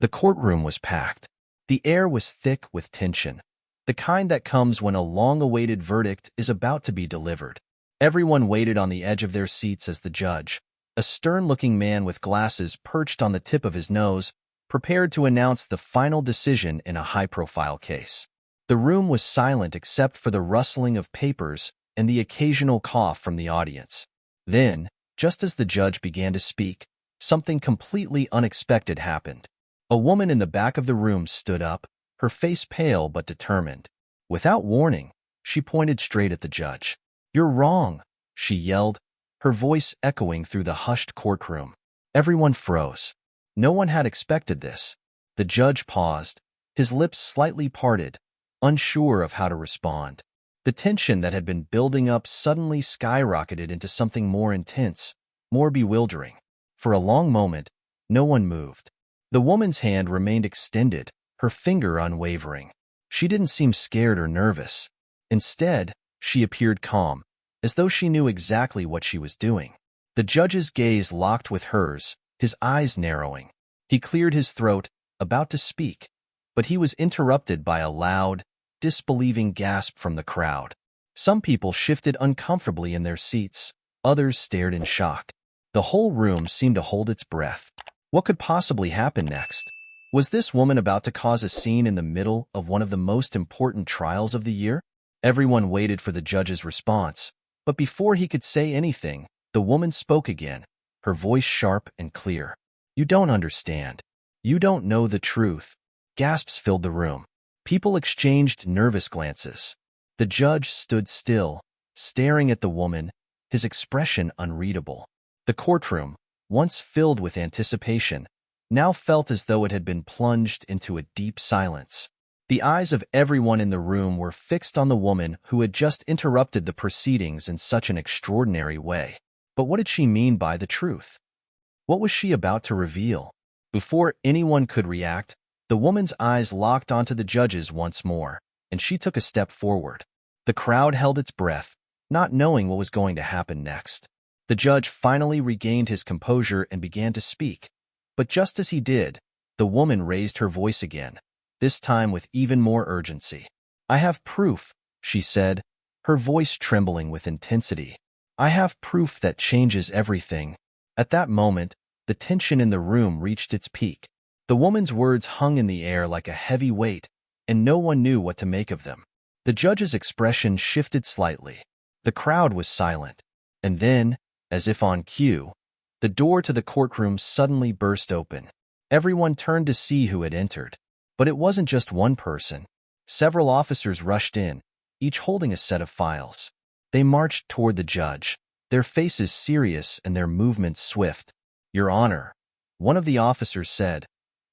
The courtroom was packed. The air was thick with tension, the kind that comes when a long-awaited verdict is about to be delivered. Everyone waited on the edge of their seats as the judge, a stern-looking man with glasses perched on the tip of his nose, prepared to announce the final decision in a high-profile case. The room was silent except for the rustling of papers and the occasional cough from the audience. Then, just as the judge began to speak, something completely unexpected happened. A woman in the back of the room stood up, her face pale but determined. Without warning, she pointed straight at the judge. "You're wrong," she yelled, her voice echoing through the hushed courtroom. Everyone froze. No one had expected this. The judge paused, his lips slightly parted, unsure of how to respond. The tension that had been building up suddenly skyrocketed into something more intense, more bewildering. For a long moment, no one moved. The woman's hand remained extended, her finger unwavering. She didn't seem scared or nervous. Instead, she appeared calm, as though she knew exactly what she was doing. The judge's gaze locked with hers, his eyes narrowing. He cleared his throat, about to speak, but he was interrupted by a loud, disbelieving gasp from the crowd. Some people shifted uncomfortably in their seats, others stared in shock. The whole room seemed to hold its breath. What could possibly happen next? Was this woman about to cause a scene in the middle of one of the most important trials of the year? Everyone waited for the judge's response, but before he could say anything, the woman spoke again, her voice sharp and clear. "You don't understand. You don't know the truth." Gasps filled the room. People exchanged nervous glances. The judge stood still, staring at the woman, his expression unreadable. The courtroom, once filled with anticipation, now felt as though it had been plunged into a deep silence. The eyes of everyone in the room were fixed on the woman who had just interrupted the proceedings in such an extraordinary way. But what did she mean by the truth? What was she about to reveal? Before anyone could react, the woman's eyes locked onto the judge's once more, and she took a step forward. The crowd held its breath, not knowing what was going to happen next. The judge finally regained his composure and began to speak. But just as he did, the woman raised her voice again, this time with even more urgency. "I have proof," she said, her voice trembling with intensity. "I have proof that changes everything." At that moment, the tension in the room reached its peak. The woman's words hung in the air like a heavy weight, and no one knew what to make of them. The judge's expression shifted slightly. The crowd was silent. And then, as if on cue, the door to the courtroom suddenly burst open. Everyone turned to see who had entered. But it wasn't just one person. Several officers rushed in, each holding a set of files. They marched toward the judge, their faces serious and their movements swift. "Your Honor," one of the officers said,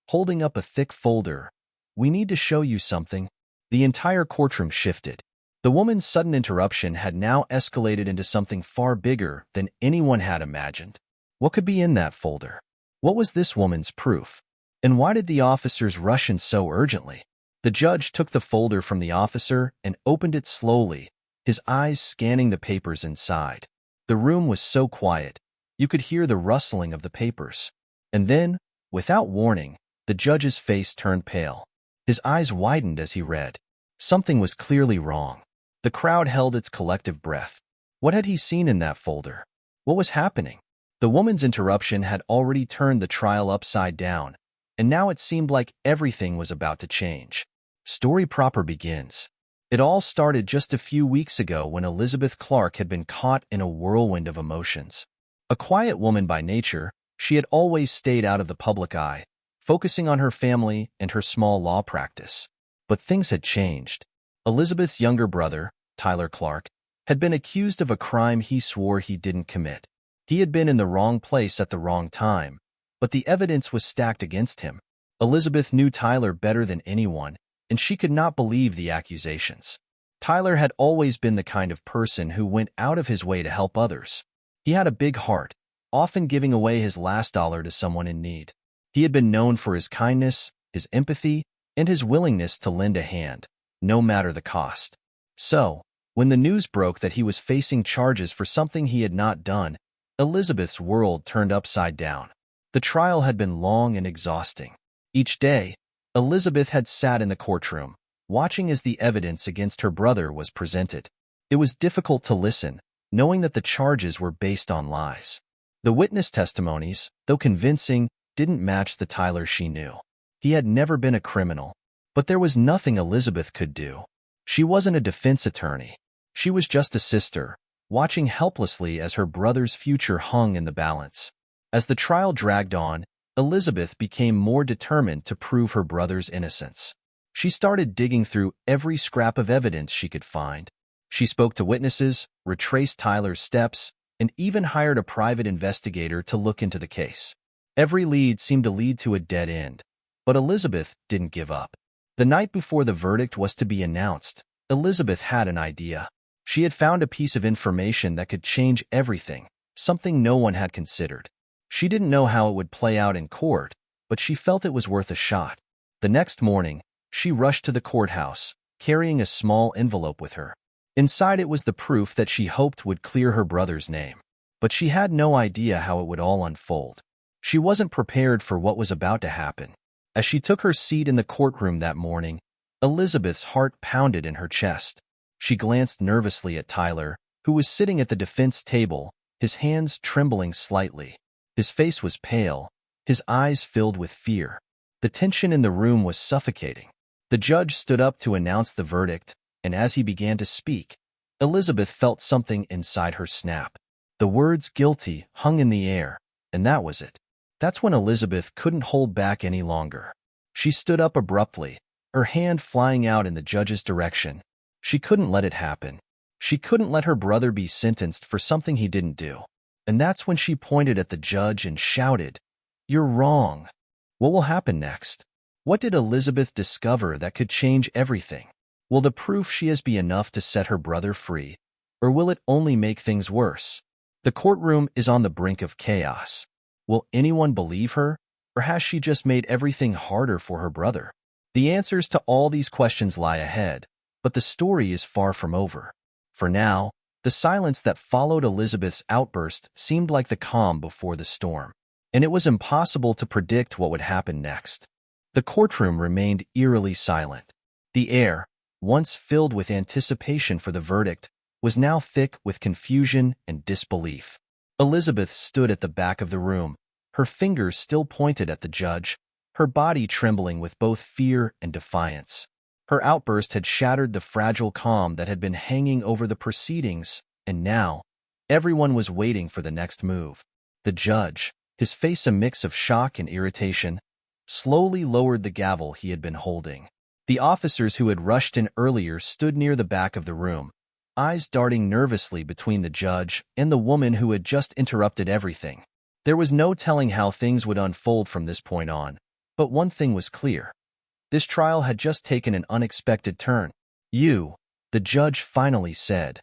holding up a thick folder, "we need to show you something." The entire courtroom shifted. The woman's sudden interruption had now escalated into something far bigger than anyone had imagined. What could be in that folder? What was this woman's proof? And why did the officers rush in so urgently? The judge took the folder from the officer and opened it slowly, his eyes scanning the papers inside. The room was so quiet, you could hear the rustling of the papers. And then, without warning, the judge's face turned pale. His eyes widened as he read. Something was clearly wrong. The crowd held its collective breath. What had he seen in that folder? What was happening? The woman's interruption had already turned the trial upside down, and now it seemed like everything was about to change. Story proper begins. It all started just a few weeks ago when Elizabeth Clark had been caught in a whirlwind of emotions. A quiet woman by nature, she had always stayed out of the public eye, focusing on her family and her small law practice. But things had changed. Elizabeth's younger brother, Tyler Clark, had been accused of a crime he swore he didn't commit. He had been in the wrong place at the wrong time, but the evidence was stacked against him. Elizabeth knew Tyler better than anyone, and she could not believe the accusations. Tyler had always been the kind of person who went out of his way to help others. He had a big heart, often giving away his last dollar to someone in need. He had been known for his kindness, his empathy, and his willingness to lend a hand, no matter the cost. So, when the news broke that he was facing charges for something he had not done, Elizabeth's world turned upside down. The trial had been long and exhausting. Each day, Elizabeth had sat in the courtroom, watching as the evidence against her brother was presented. It was difficult to listen, knowing that the charges were based on lies. The witness testimonies, though convincing, didn't match the Tyler she knew. He had never been a criminal, but there was nothing Elizabeth could do. She wasn't a defense attorney. She was just a sister, watching helplessly as her brother's future hung in the balance. As the trial dragged on, Elizabeth became more determined to prove her brother's innocence. She started digging through every scrap of evidence she could find. She spoke to witnesses, retraced Tyler's steps, and even hired a private investigator to look into the case. Every lead seemed to lead to a dead end, but Elizabeth didn't give up. The night before the verdict was to be announced, Elizabeth had an idea. She had found a piece of information that could change everything, something no one had considered. She didn't know how it would play out in court, but she felt it was worth a shot. The next morning, she rushed to the courthouse, carrying a small envelope with her. Inside it was the proof that she hoped would clear her brother's name. But she had no idea how it would all unfold. She wasn't prepared for what was about to happen. As she took her seat in the courtroom that morning, Elizabeth's heart pounded in her chest. She glanced nervously at Tyler, who was sitting at the defense table, his hands trembling slightly. His face was pale, his eyes filled with fear. The tension in the room was suffocating. The judge stood up to announce the verdict, and as he began to speak, Elizabeth felt something inside her snap. The words guilty hung in the air, and that was it. That's when Elizabeth couldn't hold back any longer. She stood up abruptly, her hand flying out in the judge's direction. She couldn't let it happen. She couldn't let her brother be sentenced for something he didn't do. And that's when she pointed at the judge and shouted, "You're wrong." What will happen next? What did Elizabeth discover that could change everything? Will the proof she has be enough to set her brother free, or will it only make things worse? The courtroom is on the brink of chaos. Will anyone believe her, or has she just made everything harder for her brother? The answers to all these questions lie ahead, but the story is far from over. For now, the silence that followed Elizabeth's outburst seemed like the calm before the storm, and it was impossible to predict what would happen next. The courtroom remained eerily silent. The air, once filled with anticipation for the verdict, was now thick with confusion and disbelief. Elizabeth stood at the back of the room, her fingers still pointed at the judge, her body trembling with both fear and defiance. Her outburst had shattered the fragile calm that had been hanging over the proceedings, and now, everyone was waiting for the next move. The judge, his face a mix of shock and irritation, slowly lowered the gavel he had been holding. The officers who had rushed in earlier stood near the back of the room, eyes darting nervously between the judge and the woman who had just interrupted everything. There was no telling how things would unfold from this point on, but one thing was clear. This trial had just taken an unexpected turn. "You," the judge finally said,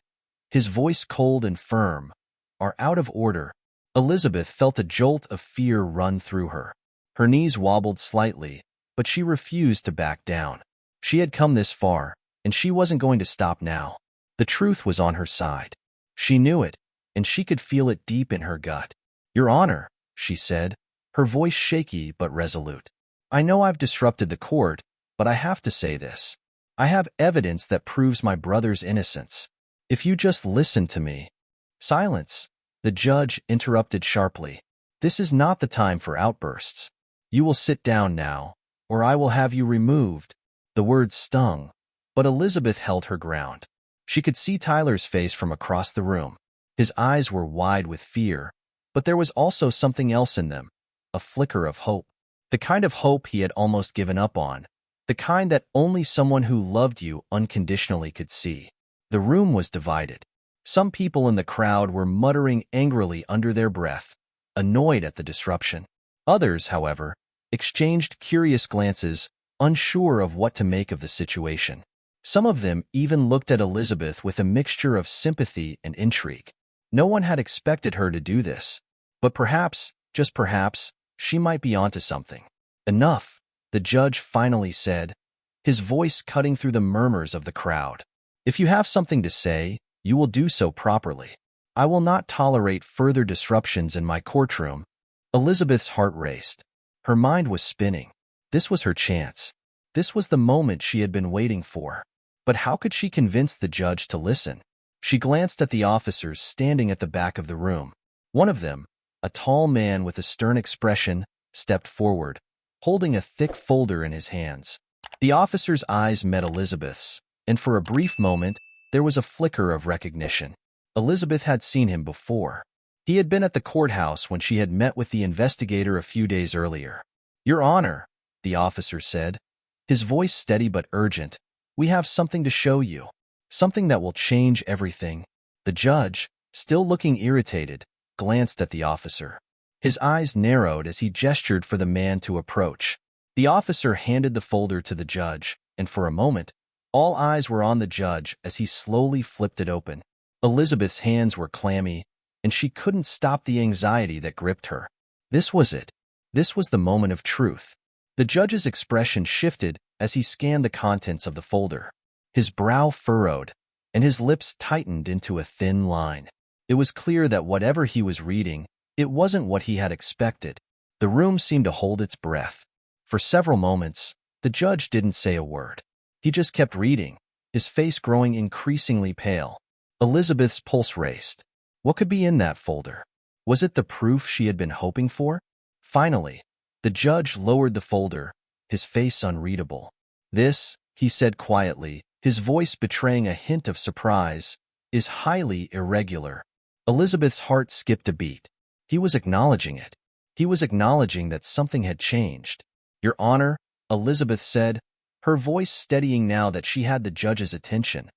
his voice cold and firm, "are out of order." Elizabeth felt a jolt of fear run through her. Her knees wobbled slightly, but she refused to back down. She had come this far, and she wasn't going to stop now. The truth was on her side. She knew it, and she could feel it deep in her gut. "Your Honor," she said, her voice shaky but resolute. "I know I've disrupted the court, but I have to say this. I have evidence that proves my brother's innocence. If you just listen to me—" "Silence," the judge interrupted sharply. "This is not the time for outbursts. You will sit down now, or I will have you removed." The words stung, but Elizabeth held her ground. She could see Tyler's face from across the room. His eyes were wide with fear, but there was also something else in them, a flicker of hope. The kind of hope he had almost given up on, the kind that only someone who loved you unconditionally could see. The room was divided. Some people in the crowd were muttering angrily under their breath, annoyed at the disruption. Others, however, exchanged curious glances, unsure of what to make of the situation. Some of them even looked at Elizabeth with a mixture of sympathy and intrigue. No one had expected her to do this, but perhaps, just perhaps, she might be onto something. "Enough," the judge finally said, his voice cutting through the murmurs of the crowd. "If you have something to say, you will do so properly. I will not tolerate further disruptions in my courtroom." Elizabeth's heart raced. Her mind was spinning. This was her chance. This was the moment she had been waiting for. But how could she convince the judge to listen? She glanced at the officers standing at the back of the room. One of them, a tall man with a stern expression, stepped forward, holding a thick folder in his hands. The officer's eyes met Elizabeth's, and for a brief moment, there was a flicker of recognition. Elizabeth had seen him before. He had been at the courthouse when she had met with the investigator a few days earlier. "Your Honor," the officer said, his voice steady but urgent, "we have something to show you. Something that will change everything." The judge, still looking irritated, glanced at the officer. His eyes narrowed as he gestured for the man to approach. The officer handed the folder to the judge, and for a moment, all eyes were on the judge as he slowly flipped it open. Elizabeth's hands were clammy, and she couldn't stop the anxiety that gripped her. This was it. This was the moment of truth. The judge's expression shifted as he scanned the contents of the folder. His brow furrowed, and his lips tightened into a thin line. It was clear that whatever he was reading, it wasn't what he had expected. The room seemed to hold its breath. For several moments, the judge didn't say a word. He just kept reading, his face growing increasingly pale. Elizabeth's pulse raced. What could be in that folder? Was it the proof she had been hoping for? Finally, the judge lowered the folder, his face unreadable. "This," he said quietly, his voice betraying a hint of surprise, "is highly irregular." Elizabeth's heart skipped a beat. He was acknowledging it. He was acknowledging that something had changed. "Your Honor," Elizabeth said, her voice steadying now that she had the judge's attention,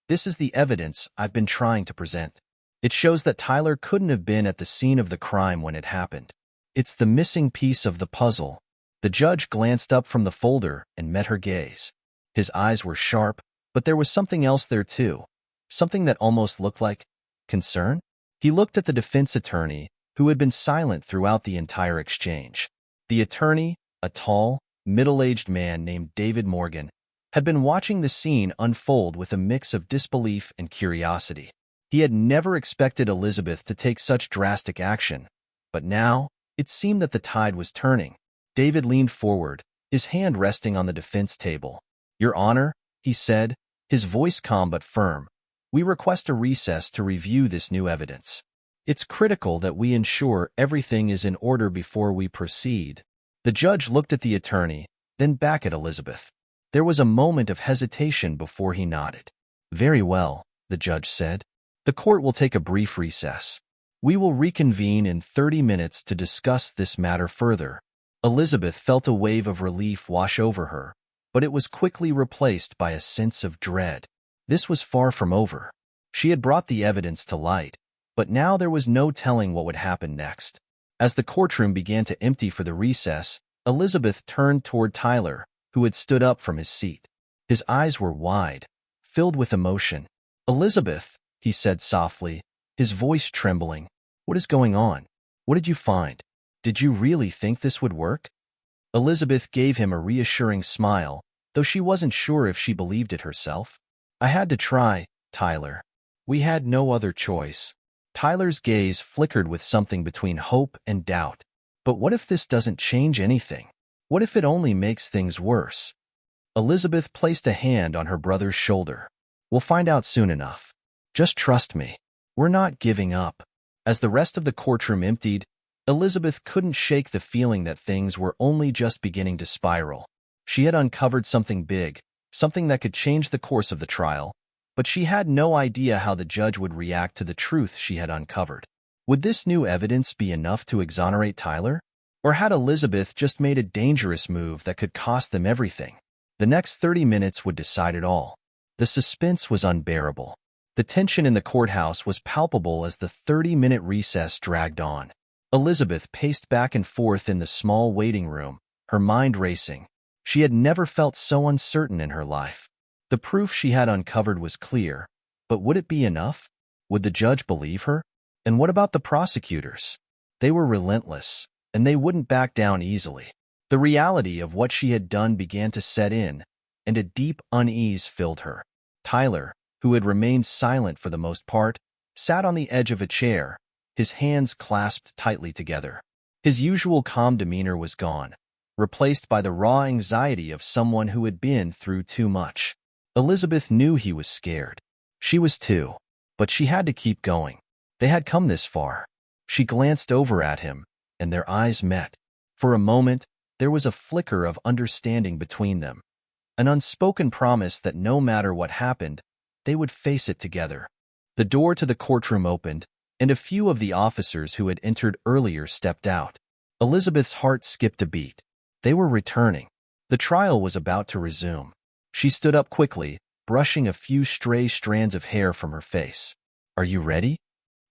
"this is the evidence I've been trying to present. It shows that Tyler couldn't have been at the scene of the crime when it happened. It's the missing piece of the puzzle." The judge glanced up from the folder and met her gaze. His eyes were sharp, but there was something else there too, something that almost looked like concern. He looked at the defense attorney, who had been silent throughout the entire exchange. The attorney, a tall, middle-aged man named David Morgan, had been watching the scene unfold with a mix of disbelief and curiosity. He had never expected Elizabeth to take such drastic action, but now it seemed that the tide was turning. David leaned forward, his hand resting on the defense table. "Your Honor," he said, his voice calm but firm, "we request a recess to review this new evidence. It's critical that we ensure everything is in order before we proceed." The judge looked at the attorney, then back at Elizabeth. There was a moment of hesitation before he nodded. "Very well," the judge said. "The court will take a brief recess. We will reconvene in 30 minutes to discuss this matter further." Elizabeth felt a wave of relief wash over her, but it was quickly replaced by a sense of dread. This was far from over. She had brought the evidence to light, but now there was no telling what would happen next. As the courtroom began to empty for the recess, Elizabeth turned toward Tyler, who had stood up from his seat. His eyes were wide, filled with emotion. "Elizabeth," he said softly, his voice trembling, "what is going on? What did you find? Did you really think this would work?" Elizabeth gave him a reassuring smile, though she wasn't sure if she believed it herself. "I had to try, Tyler. We had no other choice." Tyler's gaze flickered with something between hope and doubt. "But what if this doesn't change anything? What if it only makes things worse?" Elizabeth placed a hand on her brother's shoulder. "We'll find out soon enough. Just trust me. We're not giving up." As the rest of the courtroom emptied, Elizabeth couldn't shake the feeling that things were only just beginning to spiral. She had uncovered something big, something that could change the course of the trial, but she had no idea how the judge would react to the truth she had uncovered. Would this new evidence be enough to exonerate Tyler? Or had Elizabeth just made a dangerous move that could cost them everything? The next 30 minutes would decide it all. The suspense was unbearable. The tension in the courthouse was palpable as the 30-minute recess dragged on. Elizabeth paced back and forth in the small waiting room, her mind racing. She had never felt so uncertain in her life. The proof she had uncovered was clear, but would it be enough? Would the judge believe her? And what about the prosecutors? They were relentless, and they wouldn't back down easily. The reality of what she had done began to set in, and a deep unease filled her. Tyler, who had remained silent for the most part, sat on the edge of a chair, his hands clasped tightly together. His usual calm demeanor was gone, replaced by the raw anxiety of someone who had been through too much. Elizabeth knew he was scared. She was too. But she had to keep going. They had come this far. She glanced over at him, and their eyes met. For a moment, there was a flicker of understanding between them, an unspoken promise that no matter what happened, they would face it together. The door to the courtroom opened, and a few of the officers who had entered earlier stepped out. Elizabeth's heart skipped a beat. They were returning. The trial was about to resume. She stood up quickly, brushing a few stray strands of hair from her face. "Are you ready?"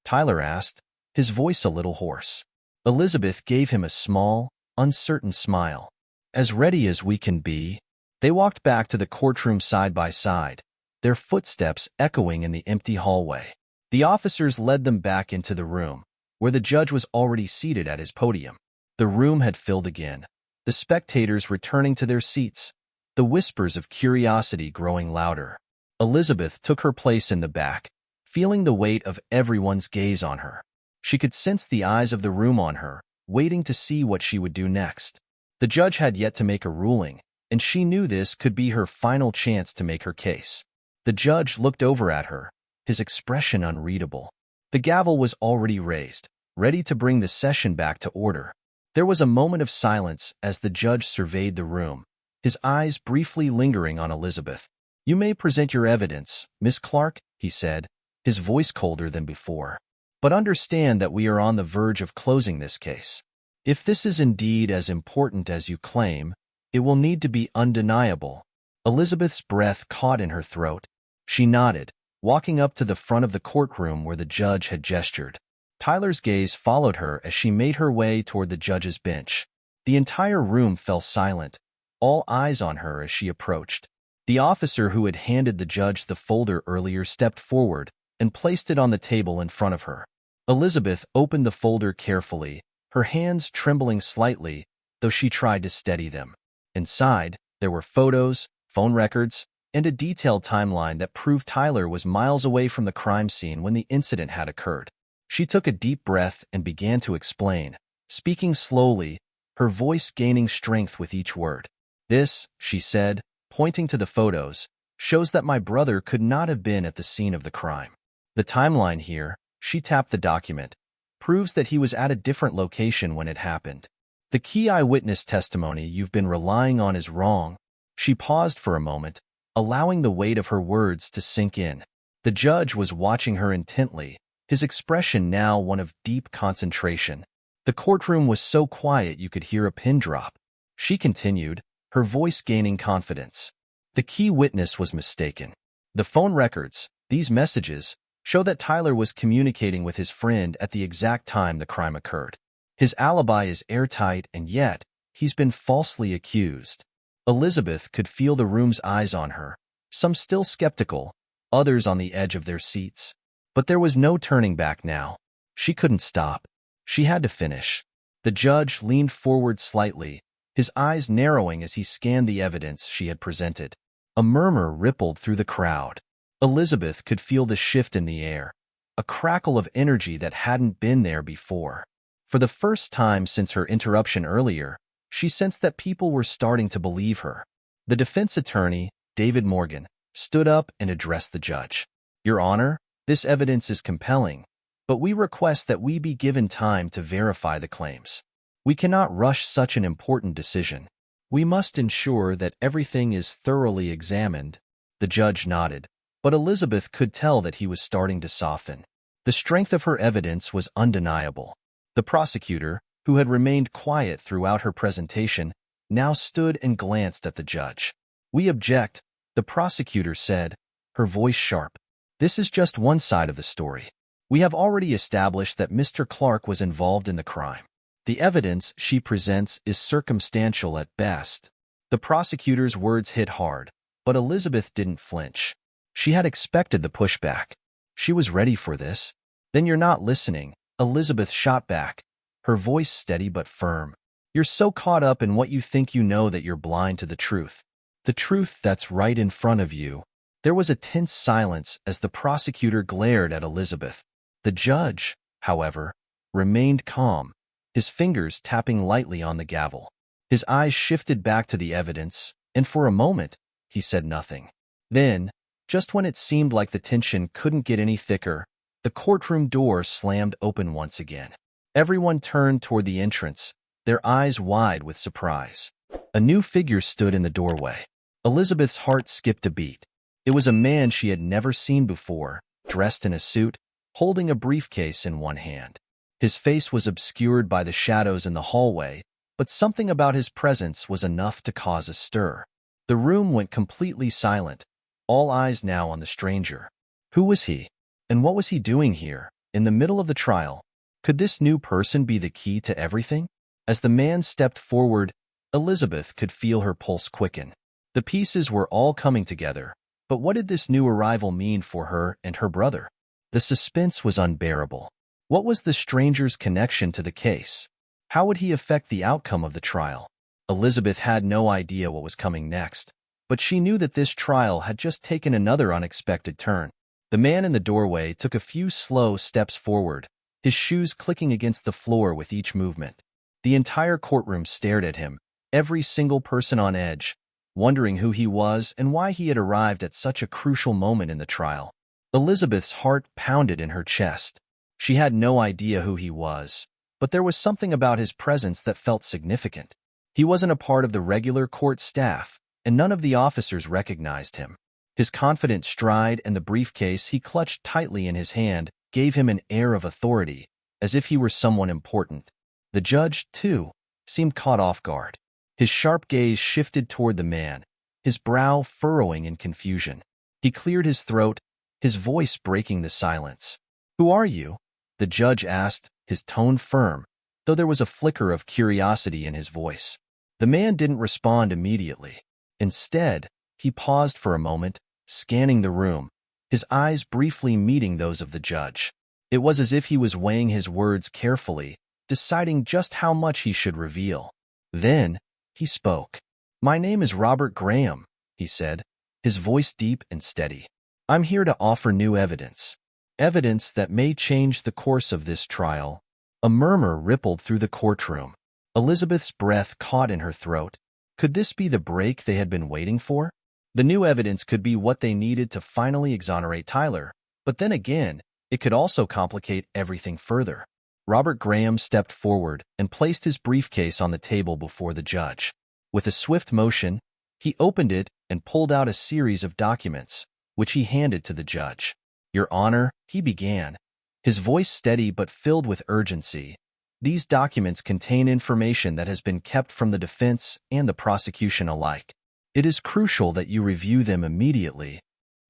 Tyler asked, his voice a little hoarse. Elizabeth gave him a small, uncertain smile. "As ready as we can be." They walked back to the courtroom side by side, their footsteps echoing in the empty hallway. The officers led them back into the room, where the judge was already seated at his podium. The room had filled again, the spectators returning to their seats, the whispers of curiosity growing louder. Elizabeth took her place in the back, feeling the weight of everyone's gaze on her. She could sense the eyes of the room on her, waiting to see what she would do next. The judge had yet to make a ruling, and she knew this could be her final chance to make her case. The judge looked over at her, his expression unreadable. The gavel was already raised, ready to bring the session back to order. There was a moment of silence as the judge surveyed the room, his eyes briefly lingering on Elizabeth. "You may present your evidence, Miss Clark," he said, his voice colder than before. "But understand that we are on the verge of closing this case. If this is indeed as important as you claim, it will need to be undeniable." Elizabeth's breath caught in her throat. She nodded, walking up to the front of the courtroom where the judge had gestured. Tyler's gaze followed her as she made her way toward the judge's bench. The entire room fell silent, all eyes on her as she approached. The officer who had handed the judge the folder earlier stepped forward and placed it on the table in front of her. Elizabeth opened the folder carefully, her hands trembling slightly, though she tried to steady them. Inside, there were photos, phone records, and a detailed timeline that proved Tyler was miles away from the crime scene when the incident had occurred. She took a deep breath and began to explain, speaking slowly, her voice gaining strength with each word. "This," she said, pointing to the photos, "shows that my brother could not have been at the scene of the crime. The timeline here," she tapped the document, "proves that he was at a different location when it happened. The key eyewitness testimony you've been relying on is wrong." She paused for a moment, allowing the weight of her words to sink in. The judge was watching her intently, his expression now one of deep concentration. The courtroom was so quiet you could hear a pin drop. She continued, her voice gaining confidence. "The key witness was mistaken. The phone records, these messages, show that Tyler was communicating with his friend at the exact time the crime occurred. His alibi is airtight, and yet, he's been falsely accused." Elizabeth could feel the room's eyes on her, some still skeptical, others on the edge of their seats. But there was no turning back now. She couldn't stop. She had to finish. The judge leaned forward slightly, his eyes narrowing as he scanned the evidence she had presented. A murmur rippled through the crowd. Elizabeth could feel the shift in the air, a crackle of energy that hadn't been there before. For the first time since her interruption earlier, she sensed that people were starting to believe her. The defense attorney, David Morgan, stood up and addressed the judge. "Your Honor, this evidence is compelling, but we request that we be given time to verify the claims. We cannot rush such an important decision. We must ensure that everything is thoroughly examined." The judge nodded, but Elizabeth could tell that he was starting to soften. The strength of her evidence was undeniable. The prosecutor, who had remained quiet throughout her presentation, now stood and glanced at the judge. "We object," the prosecutor said, her voice sharp. "This is just one side of the story. We have already established that Mr. Clark was involved in the crime. The evidence she presents is circumstantial at best." The prosecutor's words hit hard, but Elizabeth didn't flinch. She had expected the pushback. She was ready for this. "Then you're not listening," Elizabeth shot back, her voice steady but firm. "You're so caught up in what you think you know that you're blind to the truth. The truth that's right in front of you." There was a tense silence as the prosecutor glared at Elizabeth. The judge, however, remained calm, his fingers tapping lightly on the gavel. His eyes shifted back to the evidence, and for a moment, he said nothing. Then, just when it seemed like the tension couldn't get any thicker, the courtroom door slammed open once again. Everyone turned toward the entrance, their eyes wide with surprise. A new figure stood in the doorway. Elizabeth's heart skipped a beat. It was a man she had never seen before, dressed in a suit, holding a briefcase in one hand. His face was obscured by the shadows in the hallway, but something about his presence was enough to cause a stir. The room went completely silent, all eyes now on the stranger. Who was he? And what was he doing here, in the middle of the trial? Could this new person be the key to everything? As the man stepped forward, Elizabeth could feel her pulse quicken. The pieces were all coming together, but what did this new arrival mean for her and her brother? The suspense was unbearable. What was the stranger's connection to the case? How would he affect the outcome of the trial? Elizabeth had no idea what was coming next, but she knew that this trial had just taken another unexpected turn. The man in the doorway took a few slow steps forward, his shoes clicking against the floor with each movement. The entire courtroom stared at him, every single person on edge, wondering who he was and why he had arrived at such a crucial moment in the trial. Elizabeth's heart pounded in her chest. She had no idea who he was, but there was something about his presence that felt significant. He wasn't a part of the regular court staff, and none of the officers recognized him. His confident stride and the briefcase he clutched tightly in his hand gave him an air of authority, as if he were someone important. The judge, too, seemed caught off guard. His sharp gaze shifted toward the man, his brow furrowing in confusion. He cleared his throat, his voice breaking the silence. "Who are you?" the judge asked, his tone firm, though there was a flicker of curiosity in his voice. The man didn't respond immediately. Instead, he paused for a moment, scanning the room, his eyes briefly meeting those of the judge. It was as if he was weighing his words carefully, deciding just how much he should reveal. Then, he spoke. "My name is Robert Graham," he said, his voice deep and steady. "I'm here to offer new evidence. Evidence that may change the course of this trial." A murmur rippled through the courtroom. Elizabeth's breath caught in her throat. Could this be the break they had been waiting for? The new evidence could be what they needed to finally exonerate Tyler, but then again, it could also complicate everything further. Robert Graham stepped forward and placed his briefcase on the table before the judge. With a swift motion, he opened it and pulled out a series of documents, which he handed to the judge. "Your Honor," he began, his voice steady but filled with urgency. "These documents contain information that has been kept from the defense and the prosecution alike. It is crucial that you review them immediately."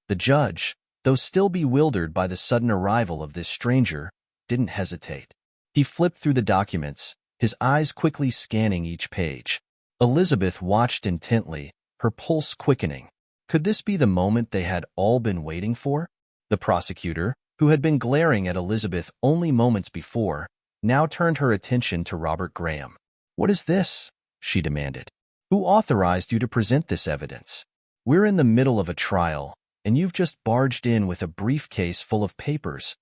The judge, though still bewildered by the sudden arrival of this stranger, didn't hesitate. He flipped through the documents, his eyes quickly scanning each page. Elizabeth watched intently, her pulse quickening. Could this be the moment they had all been waiting for? The prosecutor, who had been glaring at Elizabeth only moments before, now turned her attention to Robert Graham. "What is this?" she demanded. "Who authorized you to present this evidence? We're in the middle of a trial, and you've just barged in with a briefcase full of papers."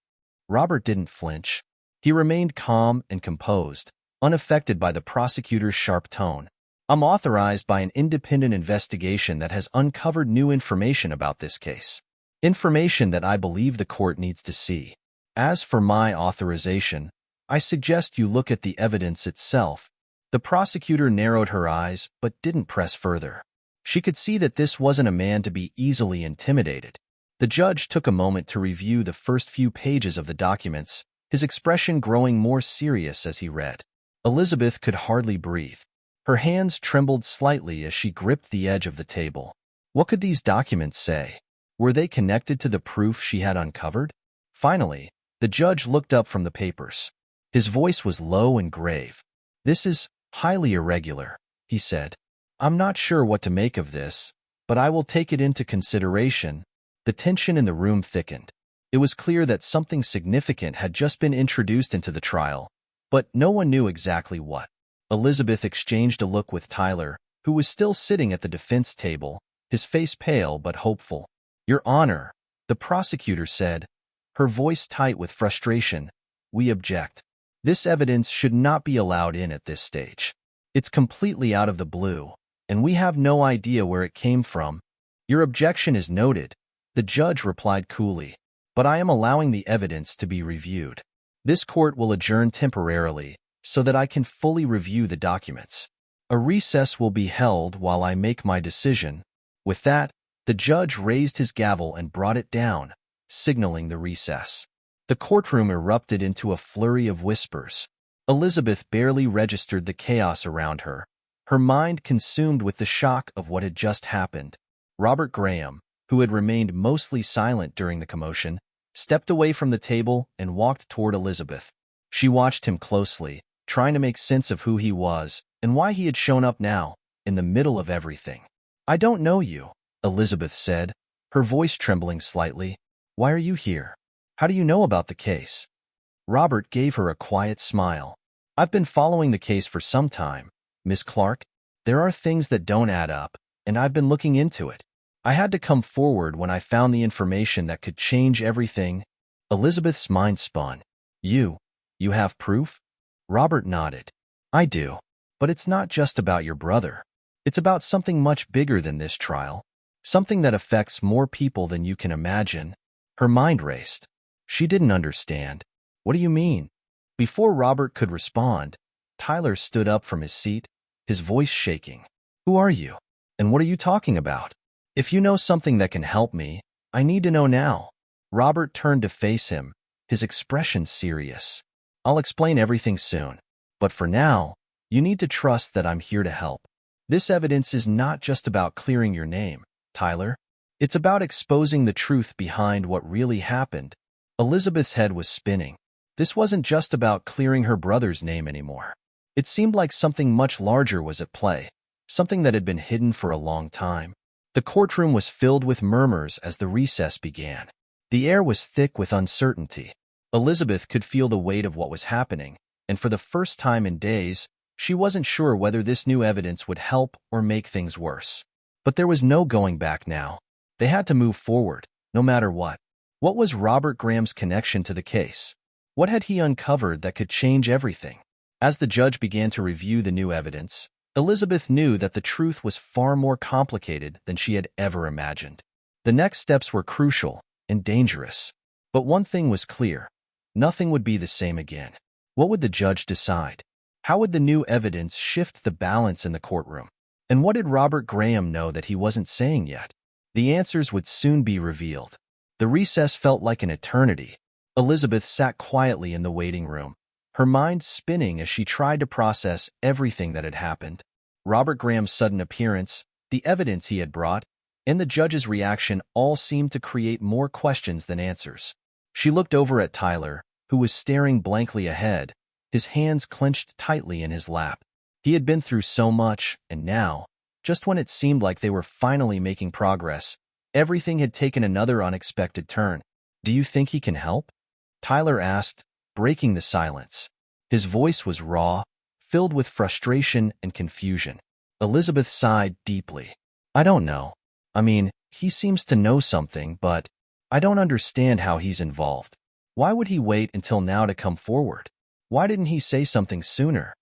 Robert didn't flinch. He remained calm and composed, unaffected by the prosecutor's sharp tone. "I'm authorized by an independent investigation that has uncovered new information about this case. Information that I believe the court needs to see. As for my authorization, I suggest you look at the evidence itself." The prosecutor narrowed her eyes but didn't press further. She could see that this wasn't a man to be easily intimidated. The judge took a moment to review the first few pages of the documents, his expression growing more serious as he read. Elizabeth could hardly breathe. Her hands trembled slightly as she gripped the edge of the table. What could these documents say? Were they connected to the proof she had uncovered? Finally, the judge looked up from the papers. His voice was low and grave. "This is highly irregular," he said. "I'm not sure what to make of this, but I will take it into consideration." The tension in the room thickened. It was clear that something significant had just been introduced into the trial, but no one knew exactly what. Elizabeth exchanged a look with Tyler, who was still sitting at the defense table, his face pale but hopeful. "Your Honor," the prosecutor said, her voice tight with frustration, "we object. This evidence should not be allowed in at this stage." It's completely out of the blue, and we have no idea where it came from. Your objection is noted, the judge replied coolly, but I am allowing the evidence to be reviewed. This court will adjourn temporarily so that I can fully review the documents. A recess will be held while I make my decision. With that, the judge raised his gavel and brought it down, signaling the recess. The courtroom erupted into a flurry of whispers. Elizabeth barely registered the chaos around her, her mind consumed with the shock of what had just happened. Robert Graham, who had remained mostly silent during the commotion, stepped away from the table and walked toward Elizabeth. She watched him closely, trying to make sense of who he was and why he had shown up now, in the middle of everything. I don't know you, Elizabeth said, her voice trembling slightly. Why are you here? How do you know about the case? Robert gave her a quiet smile. I've been following the case for some time, Miss Clark. There are things that don't add up, and I've been looking into it. I had to come forward when I found the information that could change everything. Elizabeth's mind spun. You have proof? Robert nodded. I do, but it's not just about your brother. It's about something much bigger than this trial, something that affects more people than you can imagine. Her mind raced. She didn't understand. What do you mean? Before Robert could respond, Tyler stood up from his seat, his voice shaking. Who are you? And what are you talking about? If you know something that can help me, I need to know now. Robert turned to face him, his expression serious. I'll explain everything soon, but for now, you need to trust that I'm here to help. This evidence is not just about clearing your name, Tyler. It's about exposing the truth behind what really happened. Elizabeth's head was spinning. This wasn't just about clearing her brother's name anymore. It seemed like something much larger was at play, something that had been hidden for a long time. The courtroom was filled with murmurs as the recess began. The air was thick with uncertainty. Elizabeth could feel the weight of what was happening, and for the first time in days, she wasn't sure whether this new evidence would help or make things worse. But there was no going back now. They had to move forward, no matter what. What was Robert Graham's connection to the case? What had he uncovered that could change everything? As the judge began to review the new evidence, Elizabeth knew that the truth was far more complicated than she had ever imagined. The next steps were crucial and dangerous. But one thing was clear. Nothing would be the same again. What would the judge decide? How would the new evidence shift the balance in the courtroom? And what did Robert Graham know that he wasn't saying yet? The answers would soon be revealed. The recess felt like an eternity. Elizabeth sat quietly in the waiting room, her mind spinning as she tried to process everything that had happened. Robert Graham's sudden appearance, the evidence he had brought, and the judge's reaction all seemed to create more questions than answers. She looked over at Tyler, who was staring blankly ahead, his hands clenched tightly in his lap. He had been through so much, and now, just when it seemed like they were finally making progress, everything had taken another unexpected turn. Do you think he can help? Tyler asked, breaking the silence. His voice was raw, filled with frustration and confusion. Elizabeth sighed deeply. I don't know. I mean, he seems to know something, but I don't understand how he's involved. Why would he wait until now to come forward? Why didn't he say something sooner?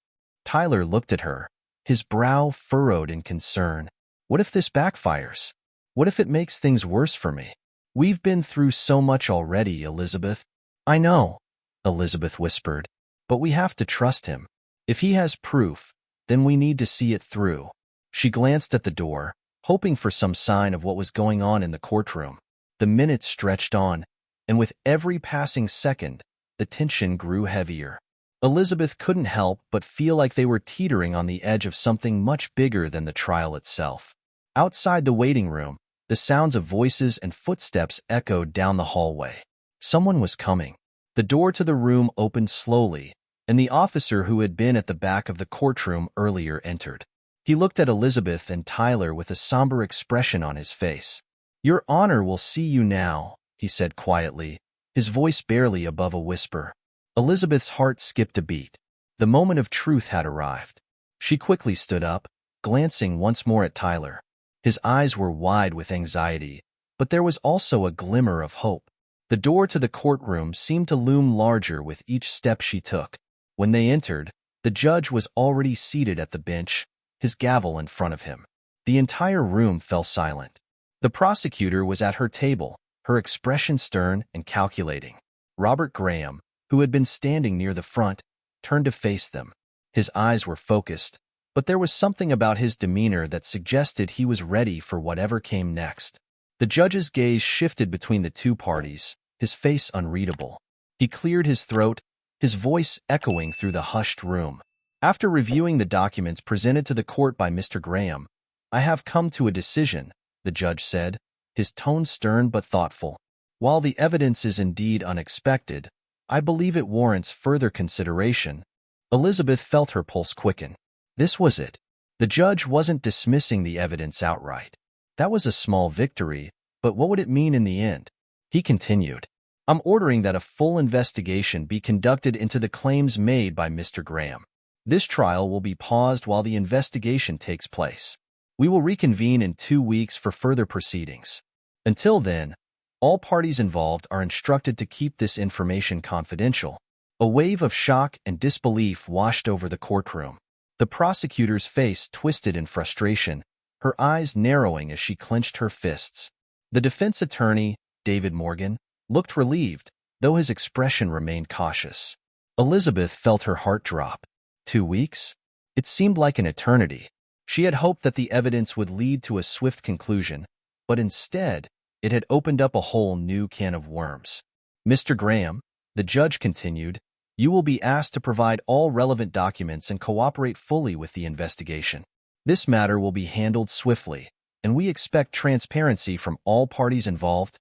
Tyler looked at her, his brow furrowed in concern. What if this backfires? What if it makes things worse for me? We've been through so much already, Elizabeth. I know, Elizabeth whispered, but we have to trust him. If he has proof, then we need to see it through. She glanced at the door, hoping for some sign of what was going on in the courtroom. The minutes stretched on, and with every passing second, the tension grew heavier. Elizabeth couldn't help but feel like they were teetering on the edge of something much bigger than the trial itself. Outside the waiting room, the sounds of voices and footsteps echoed down the hallway. Someone was coming. The door to the room opened slowly, and the officer who had been at the back of the courtroom earlier entered. He looked at Elizabeth and Tyler with a somber expression on his face. Your Honor will see you now, he said quietly, his voice barely above a whisper. Elizabeth's heart skipped a beat. The moment of truth had arrived. She quickly stood up, glancing once more at Tyler. His eyes were wide with anxiety, but there was also a glimmer of hope. The door to the courtroom seemed to loom larger with each step she took. When they entered, The judge was already seated at the bench, his gavel in front of him. The entire room fell silent. The prosecutor was at her table, her expression stern and calculating. Robert Graham, who had been standing near the front, turned to face them. His eyes were focused, but there was something about his demeanor that suggested he was ready for whatever came next. The judge's gaze shifted between the two parties, his face unreadable. He cleared his throat, his voice echoing through the hushed room. After reviewing the documents presented to the court by Mr. Graham, I have come to a decision, the judge said, his tone stern but thoughtful. While the evidence is indeed unexpected, I believe it warrants further consideration. Elizabeth felt her pulse quicken. This was it. The judge wasn't dismissing the evidence outright. That was a small victory, but what would it mean in the end? He continued, I'm ordering that a full investigation be conducted into the claims made by Mr. Graham. This trial will be paused while the investigation takes place. We will reconvene in 2 weeks for further proceedings. Until then, all parties involved are instructed to keep this information confidential. A wave of shock and disbelief washed over the courtroom. The prosecutor's face twisted in frustration, her eyes narrowing as she clenched her fists. The defense attorney, David Morgan, looked relieved, though his expression remained cautious. Elizabeth felt her heart drop. 2 weeks? It seemed like an eternity. She had hoped that the evidence would lead to a swift conclusion, but instead, it had opened up a whole new can of worms. Mr. Graham, the judge continued, you will be asked to provide all relevant documents and cooperate fully with the investigation. This matter will be handled swiftly, and we expect transparency from all parties involved.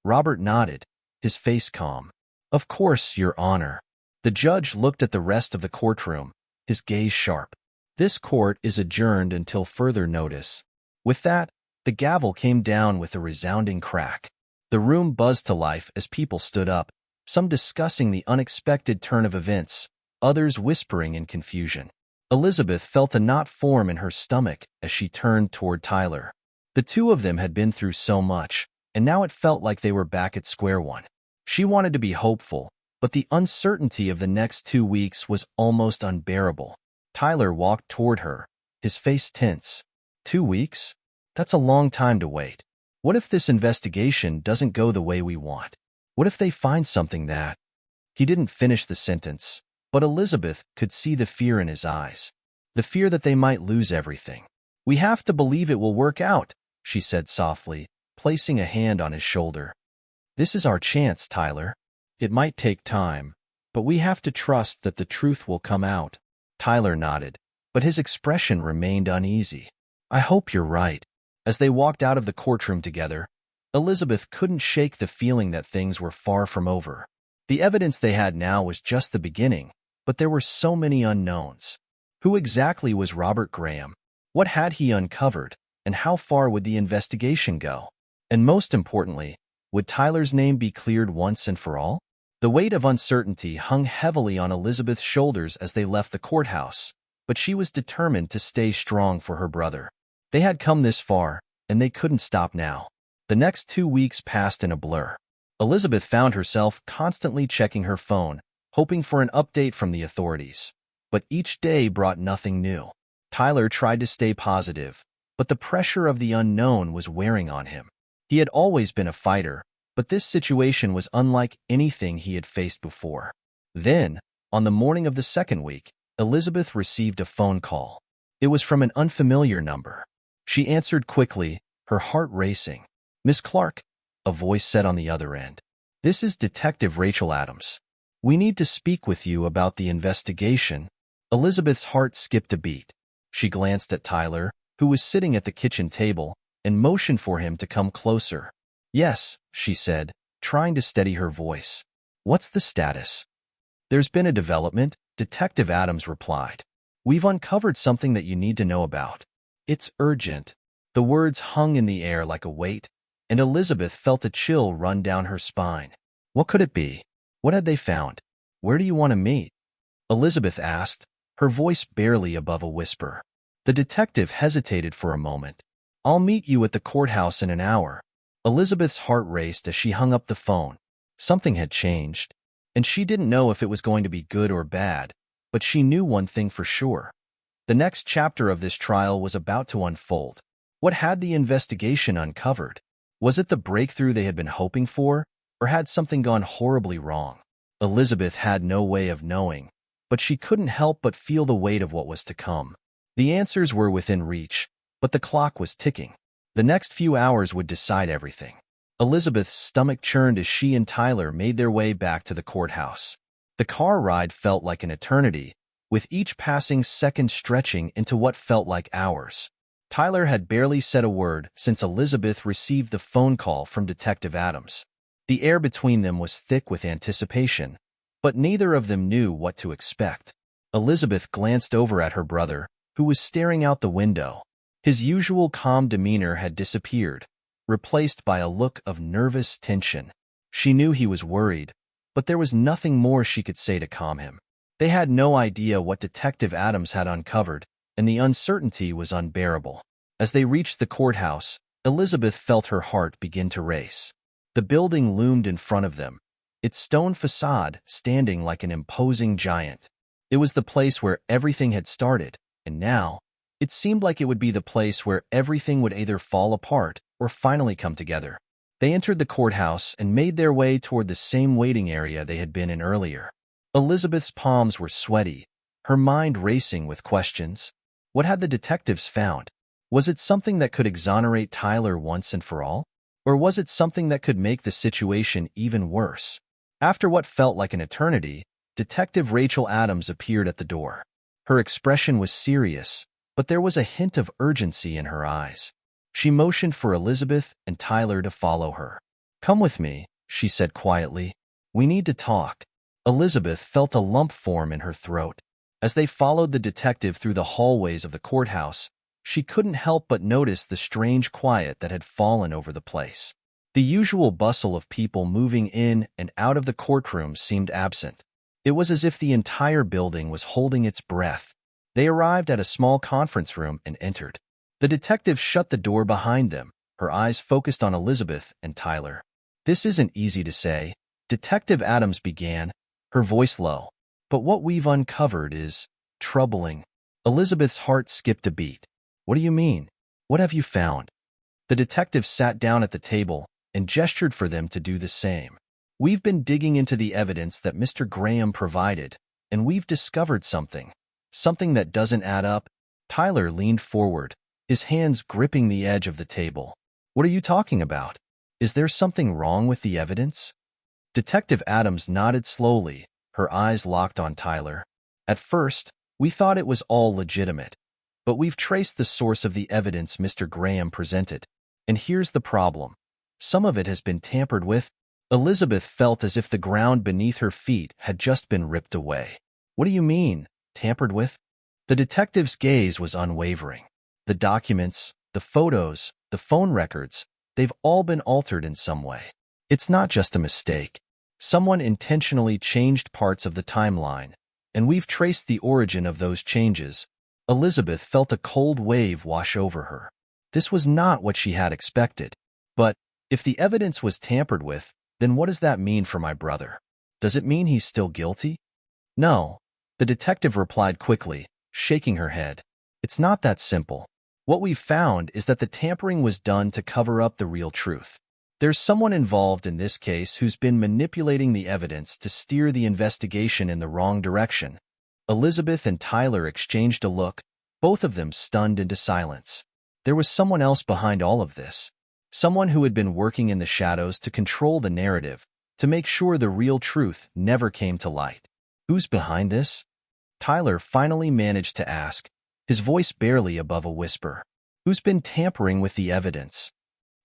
Robert nodded, his face calm. Of course, Your Honor. The judge looked at the rest of the courtroom, his gaze sharp. This court is adjourned until further notice. With that, the gavel came down with a resounding crack. The room buzzed to life as people stood up, some discussing the unexpected turn of events, others whispering in confusion. Elizabeth felt a knot form in her stomach as she turned toward Tyler. The two of them had been through so much, and now it felt like they were back at square one. She wanted to be hopeful, but the uncertainty of the next 2 weeks was almost unbearable. Tyler walked toward her, his face tense. 2 weeks? That's a long time to wait. What if this investigation doesn't go the way we want? What if they find something that... He didn't finish the sentence, but Elizabeth could see the fear in his eyes. The fear that they might lose everything. We have to believe it will work out, she said softly, placing a hand on his shoulder. This is our chance, Tyler. It might take time, but we have to trust that the truth will come out. Tyler nodded, but his expression remained uneasy. I hope you're right. As they walked out of the courtroom together, Elizabeth couldn't shake the feeling that things were far from over. The evidence they had now was just the beginning, but there were so many unknowns. Who exactly was Robert Graham? What had he uncovered, and how far would the investigation go? And most importantly, would Tyler's name be cleared once and for all? The weight of uncertainty hung heavily on Elizabeth's shoulders as they left the courthouse, but she was determined to stay strong for her brother. They had come this far, and they couldn't stop now. The next 2 weeks passed in a blur. Elizabeth found herself constantly checking her phone, hoping for an update from the authorities. But each day brought nothing new. Tyler tried to stay positive, but the pressure of the unknown was wearing on him. He had always been a fighter, but this situation was unlike anything he had faced before. Then, on the morning of the second week, Elizabeth received a phone call. It was from an unfamiliar number. She answered quickly, her heart racing. Miss Clark, a voice said on the other end. This is Detective Rachel Adams. We need to speak with you about the investigation. Elizabeth's heart skipped a beat. She glanced at Tyler, who was sitting at the kitchen table, and motioned for him to come closer. Yes, she said, trying to steady her voice. What's the status? There's been a development, Detective Adams replied. We've uncovered something that you need to know about. It's urgent. The words hung in the air like a weight, and Elizabeth felt a chill run down her spine. What could it be? What had they found? Where do you want to meet? Elizabeth asked, her voice barely above a whisper. The detective hesitated for a moment. I'll meet you at the courthouse in an hour. Elizabeth's heart raced as she hung up the phone. Something had changed, and she didn't know if it was going to be good or bad, But she knew one thing for sure. The next chapter of this trial was about to unfold. What had the investigation uncovered? Was it the breakthrough they had been hoping for, or had something gone horribly wrong? Elizabeth had no way of knowing, but she couldn't help but feel the weight of what was to come. The answers were within reach, but the clock was ticking. The next few hours would decide everything. Elizabeth's stomach churned as she and Tyler made their way back to the courthouse. The car ride felt like an eternity, with each passing second stretching into what felt like hours. Tyler had barely said a word since Elizabeth received the phone call from Detective Adams. The air between them was thick with anticipation, but neither of them knew what to expect. Elizabeth glanced over at her brother, who was staring out the window. His usual calm demeanor had disappeared, replaced by a look of nervous tension. She knew he was worried, but there was nothing more she could say to calm him. They had no idea what Detective Adams had uncovered, and the uncertainty was unbearable. As they reached the courthouse, Elizabeth felt her heart begin to race. The building loomed in front of them, its stone facade standing like an imposing giant. It was the place where everything had started, and now, it seemed like it would be the place where everything would either fall apart or finally come together. They entered the courthouse and made their way toward the same waiting area they had been in earlier. Elizabeth's palms were sweaty, her mind racing with questions. What had the detectives found? Was it something that could exonerate Tyler once and for all? Or was it something that could make the situation even worse? After what felt like an eternity, Detective Rachel Adams appeared at the door. Her expression was serious, but there was a hint of urgency in her eyes. She motioned for Elizabeth and Tyler to follow her. "Come with me," she said quietly. "We need to talk." Elizabeth felt a lump form in her throat. As they followed the detective through the hallways of the courthouse, she couldn't help but notice the strange quiet that had fallen over the place. The usual bustle of people moving in and out of the courtroom seemed absent. It was as if the entire building was holding its breath. They arrived at a small conference room and entered. The detective shut the door behind them, her eyes focused on Elizabeth and Tyler. "This isn't easy to say," Detective Adams began, her voice low. "But what we've uncovered is troubling." Elizabeth's heart skipped a beat. "What do you mean? What have you found?" The detective sat down at the table and gestured for them to do the same. "We've been digging into the evidence that Mr. Graham provided, and we've discovered something that doesn't add up." Tyler leaned forward, his hands gripping the edge of the table. "What are you talking about? Is there something wrong with the evidence?" Detective Adams nodded slowly, her eyes locked on Tyler. "At first, we thought it was all legitimate, but we've traced the source of the evidence Mr. Graham presented. And here's the problem. Some of it has been tampered with." Elizabeth felt as if the ground beneath her feet had just been ripped away. "What do you mean, tampered with?" The detective's gaze was unwavering. "The documents, the photos, the phone records, they've all been altered in some way. It's not just a mistake. Someone intentionally changed parts of the timeline, and we've traced the origin of those changes." Elizabeth felt a cold wave wash over her. This was not what she had expected. "But if the evidence was tampered with, then what does that mean for my brother? Does it mean he's still guilty?" "No," the detective replied quickly, shaking her head. "It's not that simple. What we've found is that the tampering was done to cover up the real truth. There's someone involved in this case who's been manipulating the evidence to steer the investigation in the wrong direction." Elizabeth and Tyler exchanged a look, both of them stunned into silence. There was someone else behind all of this. Someone who had been working in the shadows to control the narrative, to make sure the real truth never came to light. "Who's behind this?" Tyler finally managed to ask, his voice barely above a whisper. "Who's been tampering with the evidence?"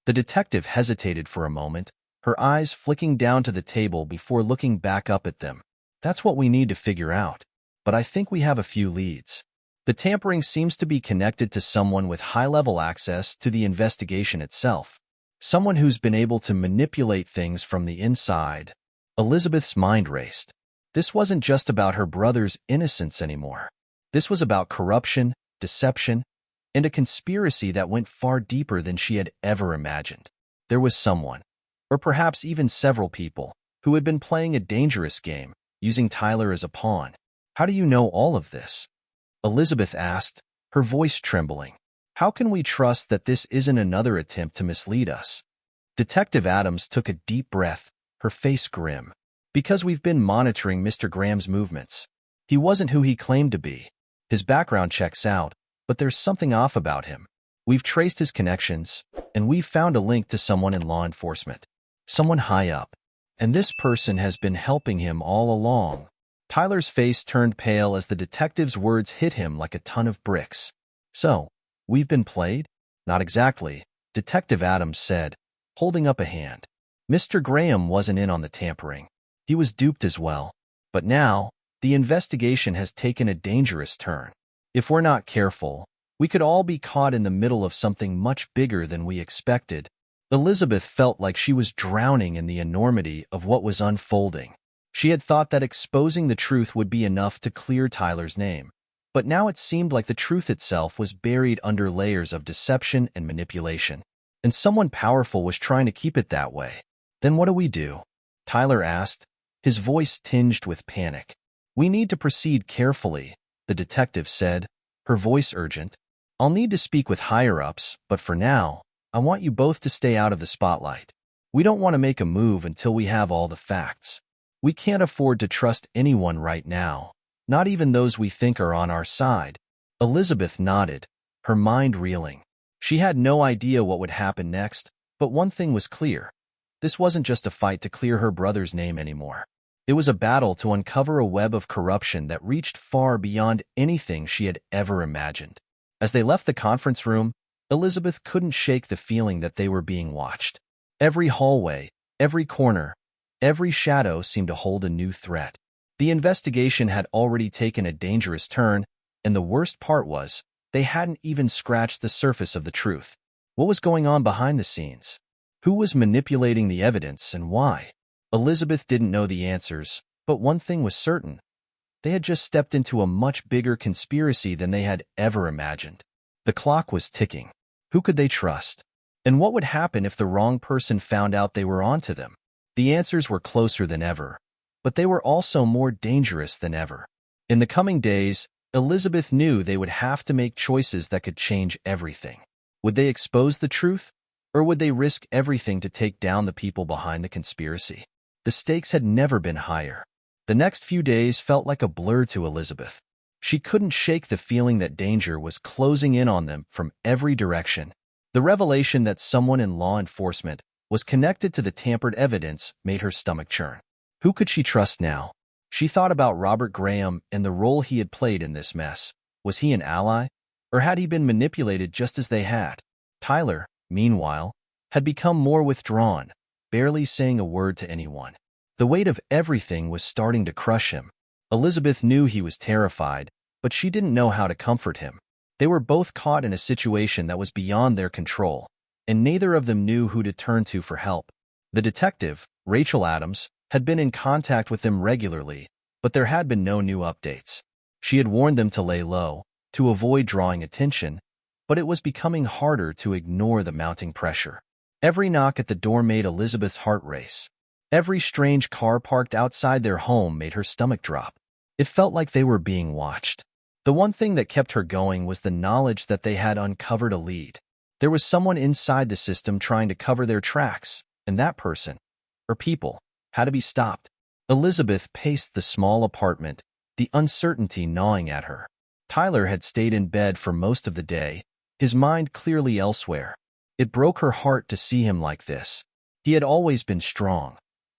The detective hesitated for a moment, her eyes flicking down to the table before looking back up at them. "That's what we need to figure out. But I think we have a few leads. The tampering seems to be connected to someone with high-level access to the investigation itself. Someone who's been able to manipulate things from the inside." Elizabeth's mind raced. This wasn't just about her brother's innocence anymore. This was about corruption, deception, and a conspiracy that went far deeper than she had ever imagined. There was someone, or perhaps even several people, who had been playing a dangerous game, using Tyler as a pawn. How do you know all of this? Elizabeth asked, her voice trembling. How can we trust that this isn't another attempt to mislead us? Detective Adams took a deep breath, her face grim. Because we've been monitoring Mr. Graham's movements. He wasn't who he claimed to be. His background checks out, but there's something off about him. We've traced his connections, and we've found a link to someone in law enforcement. Someone high up. And this person has been helping him all along. Tyler's face turned pale as the detective's words hit him like a ton of bricks. So, we've been played? Not exactly, Detective Adams said, holding up a hand. Mr. Graham wasn't in on the tampering. He was duped as well. But now, the investigation has taken a dangerous turn. If we're not careful, we could all be caught in the middle of something much bigger than we expected. Elizabeth felt like she was drowning in the enormity of what was unfolding. She had thought that exposing the truth would be enough to clear Tyler's name. But now it seemed like the truth itself was buried under layers of deception and manipulation. And someone powerful was trying to keep it that way. Then what do we do? Tyler asked, his voice tinged with panic. We need to proceed carefully, the detective said, her voice urgent. I'll need to speak with higher-ups, but for now, I want you both to stay out of the spotlight. We don't want to make a move until we have all the facts. We can't afford to trust anyone right now, not even those we think are on our side. Elizabeth nodded, her mind reeling. She had no idea what would happen next, but one thing was clear. This wasn't just a fight to clear her brother's name anymore. It was a battle to uncover a web of corruption that reached far beyond anything she had ever imagined. As they left the conference room, Elizabeth couldn't shake the feeling that they were being watched. Every hallway, every corner, every shadow seemed to hold a new threat. The investigation had already taken a dangerous turn, and the worst part was, they hadn't even scratched the surface of the truth. What was going on behind the scenes? Who was manipulating the evidence and why? Elizabeth didn't know the answers, but one thing was certain. They had just stepped into a much bigger conspiracy than they had ever imagined. The clock was ticking. Who could they trust? And what would happen if the wrong person found out they were onto them? The answers were closer than ever, but they were also more dangerous than ever. In the coming days, Elizabeth knew they would have to make choices that could change everything. Would they expose the truth, or would they risk everything to take down the people behind the conspiracy? The stakes had never been higher. The next few days felt like a blur to Elizabeth. She couldn't shake the feeling that danger was closing in on them from every direction. The revelation that someone in law enforcement was connected to the tampered evidence made her stomach churn. Who could she trust now? She thought about Robert Graham and the role he had played in this mess. Was he an ally? Or had he been manipulated just as they had? Tyler, meanwhile, had become more withdrawn, barely saying a word to anyone. The weight of everything was starting to crush him. Elizabeth knew he was terrified, but she didn't know how to comfort him. They were both caught in a situation that was beyond their control, and neither of them knew who to turn to for help. The detective, Rachel Adams, had been in contact with them regularly, but there had been no new updates. She had warned them to lay low, to avoid drawing attention, but it was becoming harder to ignore the mounting pressure. Every knock at the door made Elizabeth's heart race. Every strange car parked outside their home made her stomach drop. It felt like they were being watched. The one thing that kept her going was the knowledge that they had uncovered a lead. There was someone inside the system trying to cover their tracks, and that person, or people, had to be stopped. Elizabeth paced the small apartment, the uncertainty gnawing at her. Tyler had stayed in bed for most of the day, his mind clearly elsewhere. It broke her heart to see him like this. He had always been strong,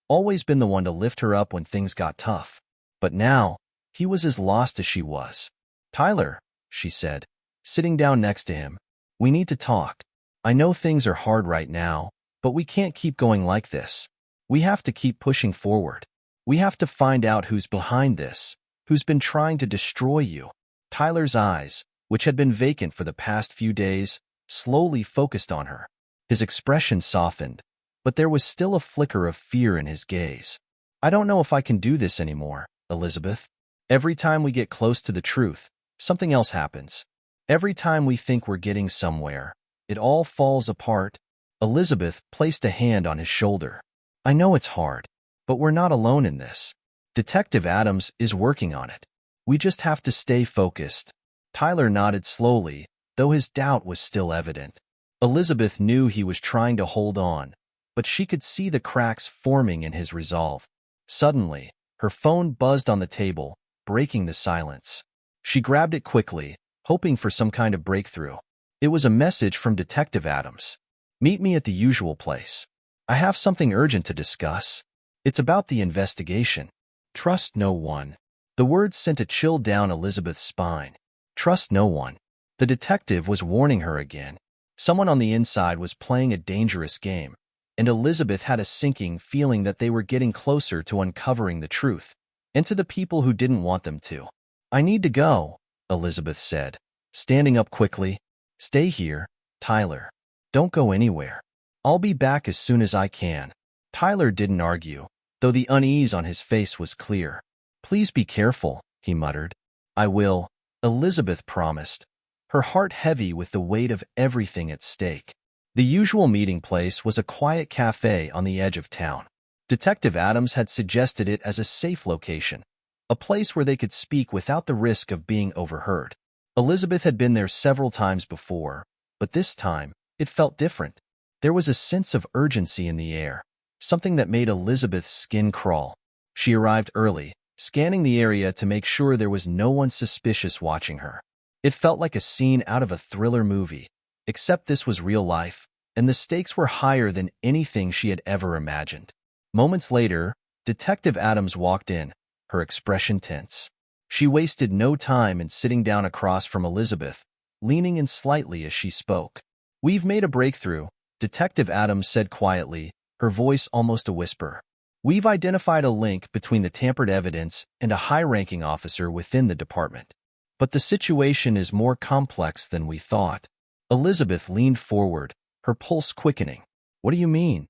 always been the one to lift her up when things got tough. But now, he was as lost as she was. Tyler, she said, sitting down next to him, we need to talk. I know things are hard right now, but we can't keep going like this. We have to keep pushing forward. We have to find out who's behind this, who's been trying to destroy you. Tyler's eyes, which had been vacant for the past few days, slowly focused on her. His expression softened, but there was still a flicker of fear in his gaze. I don't know if I can do this anymore, Elizabeth. Every time we get close to the truth, something else happens. Every time we think we're getting somewhere, it all falls apart. Elizabeth placed a hand on his shoulder. I know it's hard, but we're not alone in this. Detective Adams is working on it. We just have to stay focused. Tyler nodded slowly, though his doubt was still evident. Elizabeth knew he was trying to hold on, but she could see the cracks forming in his resolve. Suddenly, her phone buzzed on the table, breaking the silence. She grabbed it quickly, hoping for some kind of breakthrough. It was a message from Detective Adams. "Meet me at the usual place. I have something urgent to discuss. It's about the investigation. Trust no one." The words sent a chill down Elizabeth's spine. Trust no one. The detective was warning her again. Someone on the inside was playing a dangerous game, and Elizabeth had a sinking feeling that they were getting closer to uncovering the truth, and to the people who didn't want them to. "I need to go," Elizabeth said, standing up quickly. "Stay here, Tyler. Don't go anywhere. I'll be back as soon as I can." Tyler didn't argue, though the unease on his face was clear. "Please be careful," he muttered. "I will," Elizabeth promised, her heart heavy with the weight of everything at stake. The usual meeting place was a quiet cafe on the edge of town. Detective Adams had suggested it as a safe location, a place where they could speak without the risk of being overheard. Elizabeth had been there several times before, but this time, it felt different. There was a sense of urgency in the air, something that made Elizabeth's skin crawl. She arrived early, scanning the area to make sure there was no one suspicious watching her. It felt like a scene out of a thriller movie, except this was real life, and the stakes were higher than anything she had ever imagined. Moments later, Detective Adams walked in, her expression tense. She wasted no time in sitting down across from Elizabeth, leaning in slightly as she spoke. "We've made a breakthrough," Detective Adams said quietly, her voice almost a whisper. "We've identified a link between the tampered evidence and a high-ranking officer within the department. But the situation is more complex than we thought." Elizabeth leaned forward, her pulse quickening. "What do you mean?"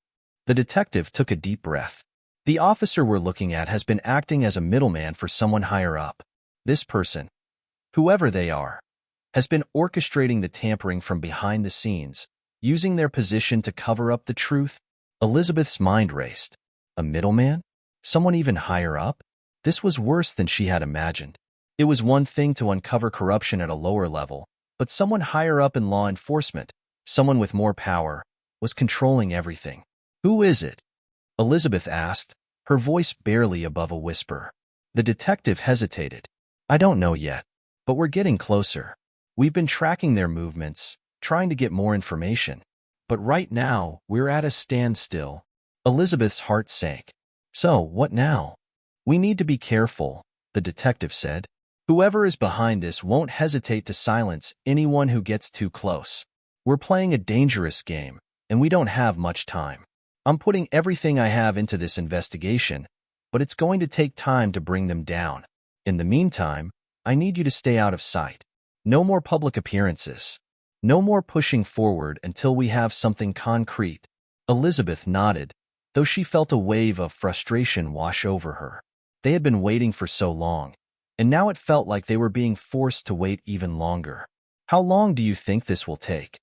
The detective took a deep breath. "The officer we're looking at has been acting as a middleman for someone higher up. This person, whoever they are, has been orchestrating the tampering from behind the scenes, using their position to cover up the truth." Elizabeth's mind raced. A middleman? Someone even higher up? This was worse than she had imagined. It was one thing to uncover corruption at a lower level, but someone higher up in law enforcement, someone with more power, was controlling everything. "Who is it?" Elizabeth asked, her voice barely above a whisper. The detective hesitated. "I don't know yet, but we're getting closer. We've been tracking their movements, trying to get more information. But right now, we're at a standstill." Elizabeth's heart sank. "So, what now?" "We need to be careful," the detective said. "Whoever is behind this won't hesitate to silence anyone who gets too close. We're playing a dangerous game, and we don't have much time. I'm putting everything I have into this investigation, but it's going to take time to bring them down. In the meantime, I need you to stay out of sight. No more public appearances. No more pushing forward until we have something concrete." Elizabeth nodded, though she felt a wave of frustration wash over her. They had been waiting for so long, and now it felt like they were being forced to wait even longer. "How long do you think this will take?"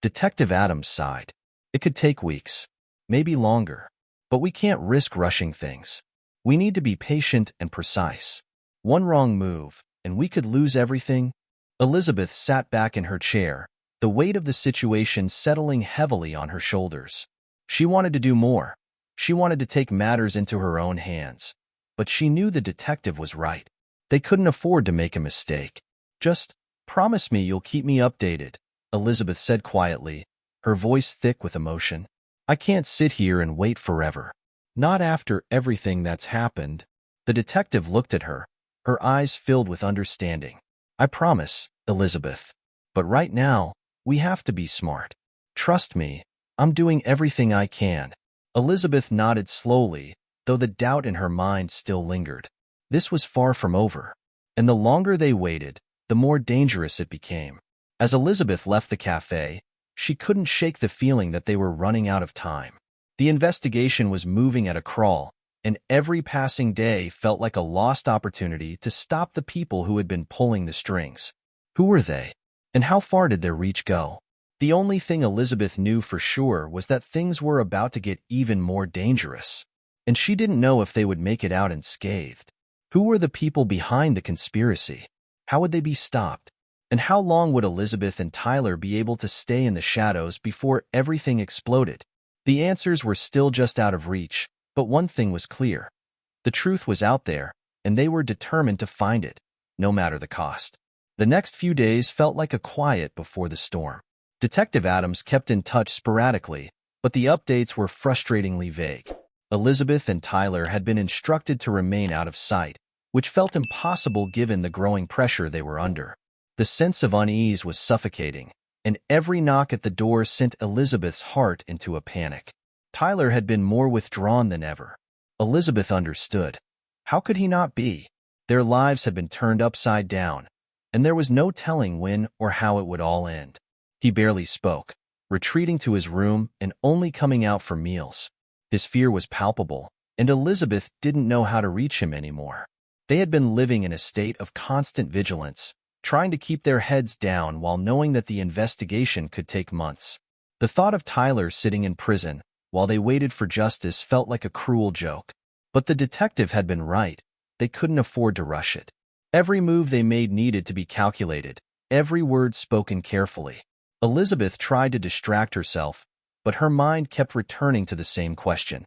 Detective Adams sighed. "It could take weeks, maybe longer, but we can't risk rushing things. We need to be patient and precise. One wrong move, and we could lose everything." Elizabeth sat back in her chair, the weight of the situation settling heavily on her shoulders. She wanted to do more. She wanted to take matters into her own hands, but she knew the detective was right. They couldn't afford to make a mistake. "Just promise me you'll keep me updated," Elizabeth said quietly, her voice thick with emotion. "I can't sit here and wait forever. Not after everything that's happened." The detective looked at her, her eyes filled with understanding. "I promise, Elizabeth. But right now, we have to be smart. Trust me, I'm doing everything I can." Elizabeth nodded slowly, though the doubt in her mind still lingered. This was far from over, and the longer they waited, the more dangerous it became. As Elizabeth left the cafe, she couldn't shake the feeling that they were running out of time. The investigation was moving at a crawl, and every passing day felt like a lost opportunity to stop the people who had been pulling the strings. Who were they? And how far did their reach go? The only thing Elizabeth knew for sure was that things were about to get even more dangerous, and she didn't know if they would make it out unscathed. Who were the people behind the conspiracy? How would they be stopped? And how long would Elizabeth and Tyler be able to stay in the shadows before everything exploded? The answers were still just out of reach, but one thing was clear. The truth was out there, and they were determined to find it, no matter the cost. The next few days felt like a quiet before the storm. Detective Adams kept in touch sporadically, but the updates were frustratingly vague. Elizabeth and Tyler had been instructed to remain out of sight, which felt impossible given the growing pressure they were under. The sense of unease was suffocating, and every knock at the door sent Elizabeth's heart into a panic. Tyler had been more withdrawn than ever. Elizabeth understood. How could he not be? Their lives had been turned upside down, and there was no telling when or how it would all end. He barely spoke, retreating to his room and only coming out for meals. His fear was palpable, and Elizabeth didn't know how to reach him anymore. They had been living in a state of constant vigilance, trying to keep their heads down while knowing that the investigation could take months. The thought of Tyler sitting in prison while they waited for justice felt like a cruel joke. But the detective had been right. They couldn't afford to rush it. Every move they made needed to be calculated, every word spoken carefully. Elizabeth tried to distract herself, but her mind kept returning to the same question.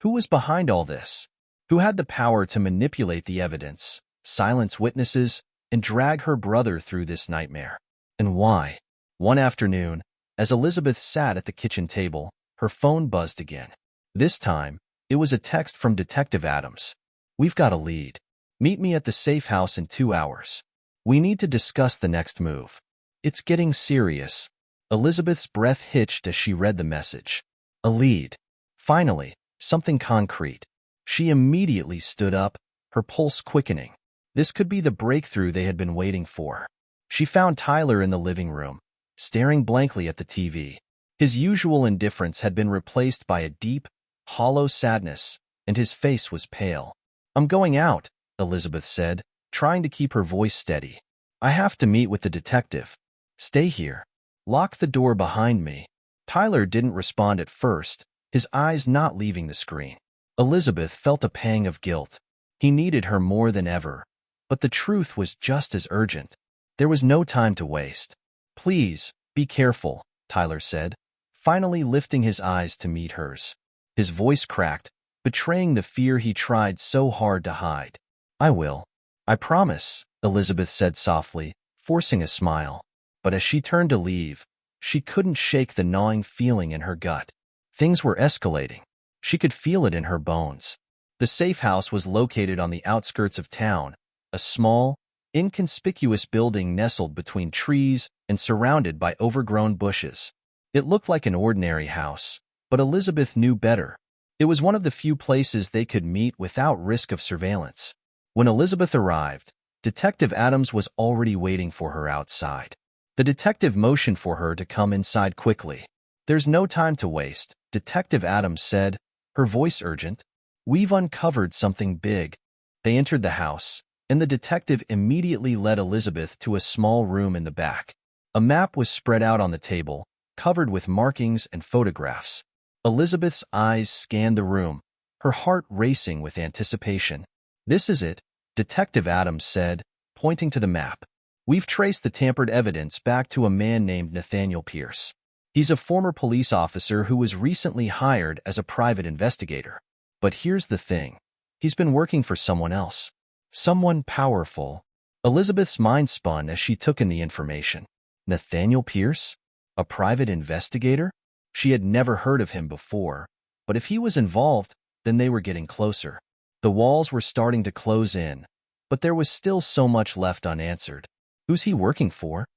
Who was behind all this? Who had the power to manipulate the evidence, silence witnesses, and drag her brother through this nightmare? And why? One afternoon, as Elizabeth sat at the kitchen table, her phone buzzed again. This time, it was a text from Detective Adams. "We've got a lead. Meet me at the safe house in 2 hours. We need to discuss the next move." "It's getting serious." Elizabeth's breath hitched as she read the message. A lead. Finally, something concrete. She immediately stood up, her pulse quickening. This could be the breakthrough they had been waiting for. She found Tyler in the living room, staring blankly at the TV. His usual indifference had been replaced by a deep, hollow sadness, and his face was pale. "I'm going out," Elizabeth said, trying to keep her voice steady. "I have to meet with the detective." "Stay here. Lock the door behind me." Tyler didn't respond at first, his eyes not leaving the screen. Elizabeth felt a pang of guilt. He needed her more than ever, but the truth was just as urgent. There was no time to waste. "Please, be careful," Tyler said, finally lifting his eyes to meet hers. His voice cracked, betraying the fear he tried so hard to hide. "I will. I promise," Elizabeth said softly, forcing a smile. But as she turned to leave, she couldn't shake the gnawing feeling in her gut. Things were escalating. She could feel it in her bones. The safe house was located on the outskirts of town, a small, inconspicuous building nestled between trees and surrounded by overgrown bushes. It looked like an ordinary house, but Elizabeth knew better. It was one of the few places they could meet without risk of surveillance. When Elizabeth arrived, Detective Adams was already waiting for her outside. The detective motioned for her to come inside quickly. "There's no time to waste," Detective Adams said, her voice urgent. "We've uncovered something big." They entered the house, and the detective immediately led Elizabeth to a small room in the back. A map was spread out on the table, covered with markings and photographs. Elizabeth's eyes scanned the room, her heart racing with anticipation. "This is it," Detective Adams said, pointing to the map. "We've traced the tampered evidence back to a man named Nathaniel Pierce. He's a former police officer who was recently hired as a private investigator. But here's the thing. He's been working for someone else. Someone powerful." Elizabeth's mind spun as she took in the information. Nathaniel Pierce? A private investigator? She had never heard of him before, but if he was involved, then they were getting closer. The walls were starting to close in, but there was still so much left unanswered. "Who's he working for?"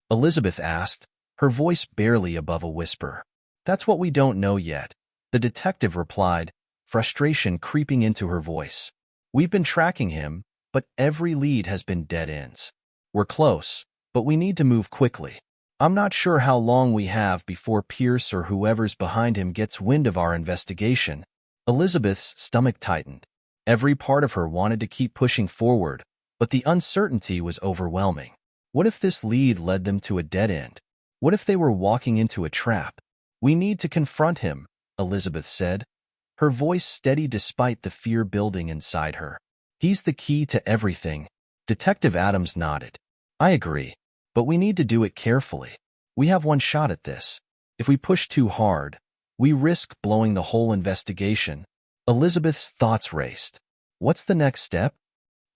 Elizabeth asked, her voice barely above a whisper. "That's what we don't know yet," the detective replied, frustration creeping into her voice. "We've been tracking him, but every lead has been dead ends. We're close, but we need to move quickly. I'm not sure how long we have before Pierce or whoever's behind him gets wind of our investigation." Elizabeth's stomach tightened. Every part of her wanted to keep pushing forward, but the uncertainty was overwhelming. What if this lead led them to a dead end? What if they were walking into a trap? "We need to confront him," Elizabeth said, her voice steady despite the fear building inside her. He's the key to everything. Detective Adams nodded. I agree, but we need to do it carefully. We have one shot at this. If we push too hard, we risk blowing the whole investigation. Elizabeth's thoughts raced. What's the next step?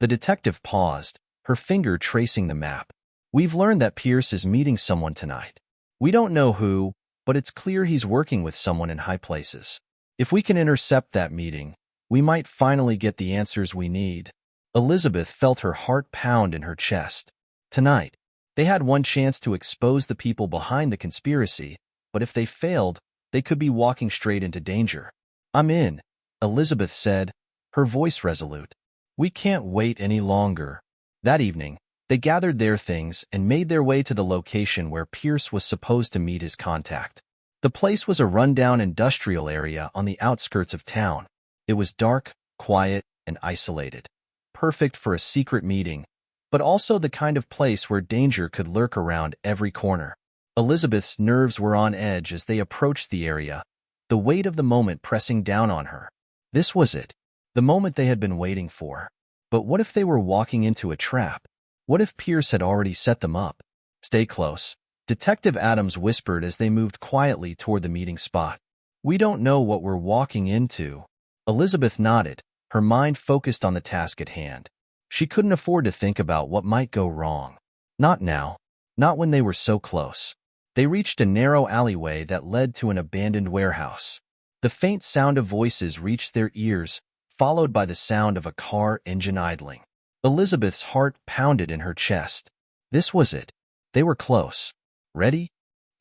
The detective paused, her finger tracing the map. We've learned that Pierce is meeting someone tonight. We don't know who, but it's clear he's working with someone in high places. If we can intercept that meeting, we might finally get the answers we need. Elizabeth felt her heart pound in her chest. Tonight, they had one chance to expose the people behind the conspiracy, but if they failed, they could be walking straight into danger. I'm in, Elizabeth said, her voice resolute. We can't wait any longer. That evening, they gathered their things and made their way to the location where Pierce was supposed to meet his contact. The place was a rundown industrial area on the outskirts of town. It was dark, quiet, and isolated. Perfect for a secret meeting, but also the kind of place where danger could lurk around every corner. Elizabeth's nerves were on edge as they approached the area, the weight of the moment pressing down on her. This was it, the moment they had been waiting for. But what if they were walking into a trap? What if Pierce had already set them up? Stay close, Detective Adams whispered as they moved quietly toward the meeting spot. We don't know what we're walking into. Elizabeth nodded, her mind focused on the task at hand. She couldn't afford to think about what might go wrong. Not now. Not when they were so close. They reached a narrow alleyway that led to an abandoned warehouse. The faint sound of voices reached their ears, followed by the sound of a car engine idling. Elizabeth's heart pounded in her chest. This was it. They were close. Ready?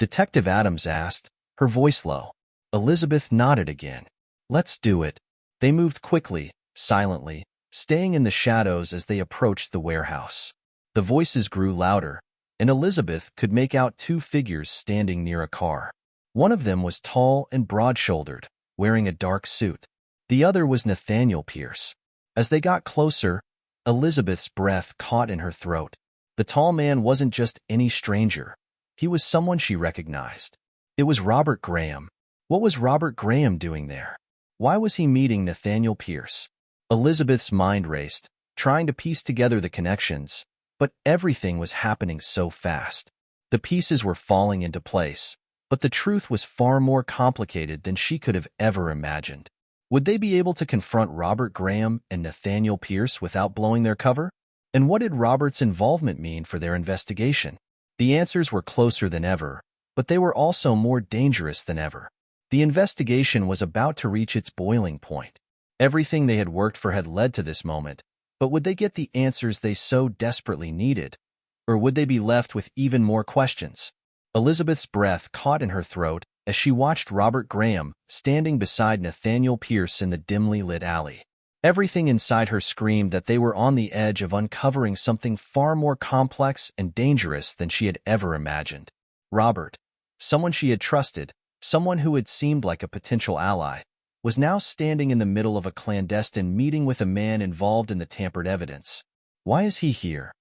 Detective Adams asked, her voice low. Elizabeth nodded again. Let's do it. They moved quickly, silently, staying in the shadows as they approached the warehouse. The voices grew louder, and Elizabeth could make out two figures standing near a car. One of them was tall and broad-shouldered, wearing a dark suit. The other was Nathaniel Pierce. As they got closer, Elizabeth's breath caught in her throat. The tall man wasn't just any stranger. He was someone she recognized. It was Robert Graham. What was Robert Graham doing there? Why was he meeting Nathaniel Pierce? Elizabeth's mind raced, trying to piece together the connections, but everything was happening so fast. The pieces were falling into place, but the truth was far more complicated than she could have ever imagined. Would they be able to confront Robert Graham and Nathaniel Pierce without blowing their cover? And what did Robert's involvement mean for their investigation? The answers were closer than ever, but they were also more dangerous than ever. The investigation was about to reach its boiling point. Everything they had worked for had led to this moment, but would they get the answers they so desperately needed? Or would they be left with even more questions? Elizabeth's breath caught in her throat as she watched Robert Graham standing beside Nathaniel Pierce in the dimly lit alley. Everything inside her screamed that they were on the edge of uncovering something far more complex and dangerous than she had ever imagined. Robert, someone she had trusted, someone who had seemed like a potential ally, was now standing in the middle of a clandestine meeting with a man involved in the tampered evidence. Why is he here?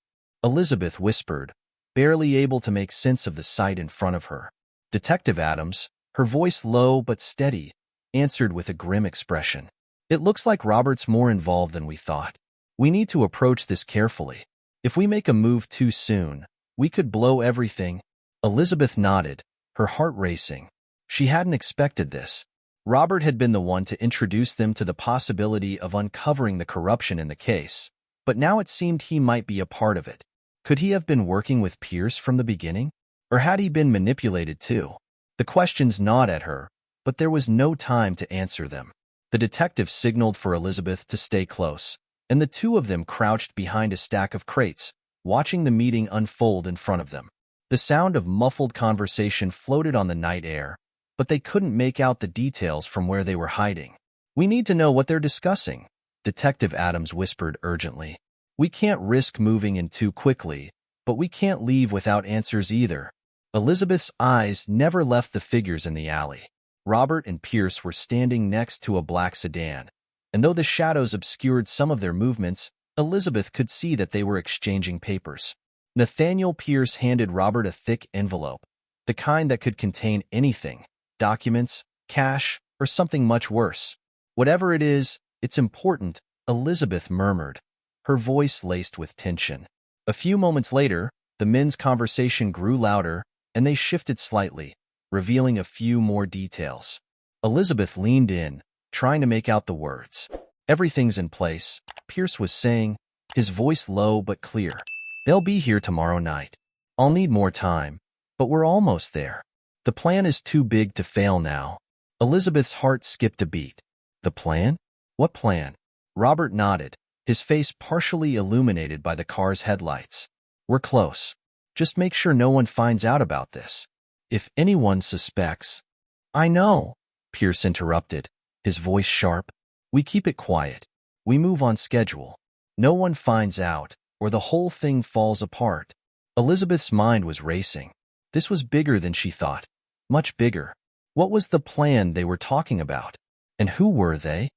Elizabeth whispered, barely able to make sense of the sight in front of her. Detective Adams, her voice low but steady, answered with a grim expression. It looks like Robert's more involved than we thought. We need to approach this carefully. If we make a move too soon, we could blow everything. Elizabeth nodded, her heart racing. She hadn't expected this. Robert had been the one to introduce them to the possibility of uncovering the corruption in the case, but now it seemed he might be a part of it. Could he have been working with Pierce from the beginning? Or had he been manipulated too? The questions gnawed at her, but there was no time to answer them. The detective signaled for Elizabeth to stay close, and the two of them crouched behind a stack of crates, watching the meeting unfold in front of them. The sound of muffled conversation floated on the night air, but they couldn't make out the details from where they were hiding. We need to know what they're discussing, Detective Adams whispered urgently. We can't risk moving in too quickly, but we can't leave without answers either. Elizabeth's eyes never left the figures in the alley. Robert and Pierce were standing next to a black sedan, and though the shadows obscured some of their movements, Elizabeth could see that they were exchanging papers. Nathaniel Pierce handed Robert a thick envelope, the kind that could contain anything, documents, cash, or something much worse. Whatever it is, it's important, Elizabeth murmured. her voice laced with tension. A few moments later, the men's conversation grew louder, and they shifted slightly, revealing a few more details. Elizabeth leaned in, trying to make out the words. "Everything's in place," Pierce was saying, his voice low but clear. "They'll be here tomorrow night. I'll need more time, but we're almost there. The plan is too big to fail now." Elizabeth's heart skipped a beat. "The plan? What plan?" Robert nodded, his face partially illuminated by the car's headlights. "We're close. Just make sure no one finds out about this. If anyone suspects—" "I know," Pierce interrupted, his voice sharp. "We keep it quiet. We move on schedule. No one finds out, or the whole thing falls apart." Elizabeth's mind was racing. This was bigger than she thought. Much bigger. What was the plan they were talking about? And who were they?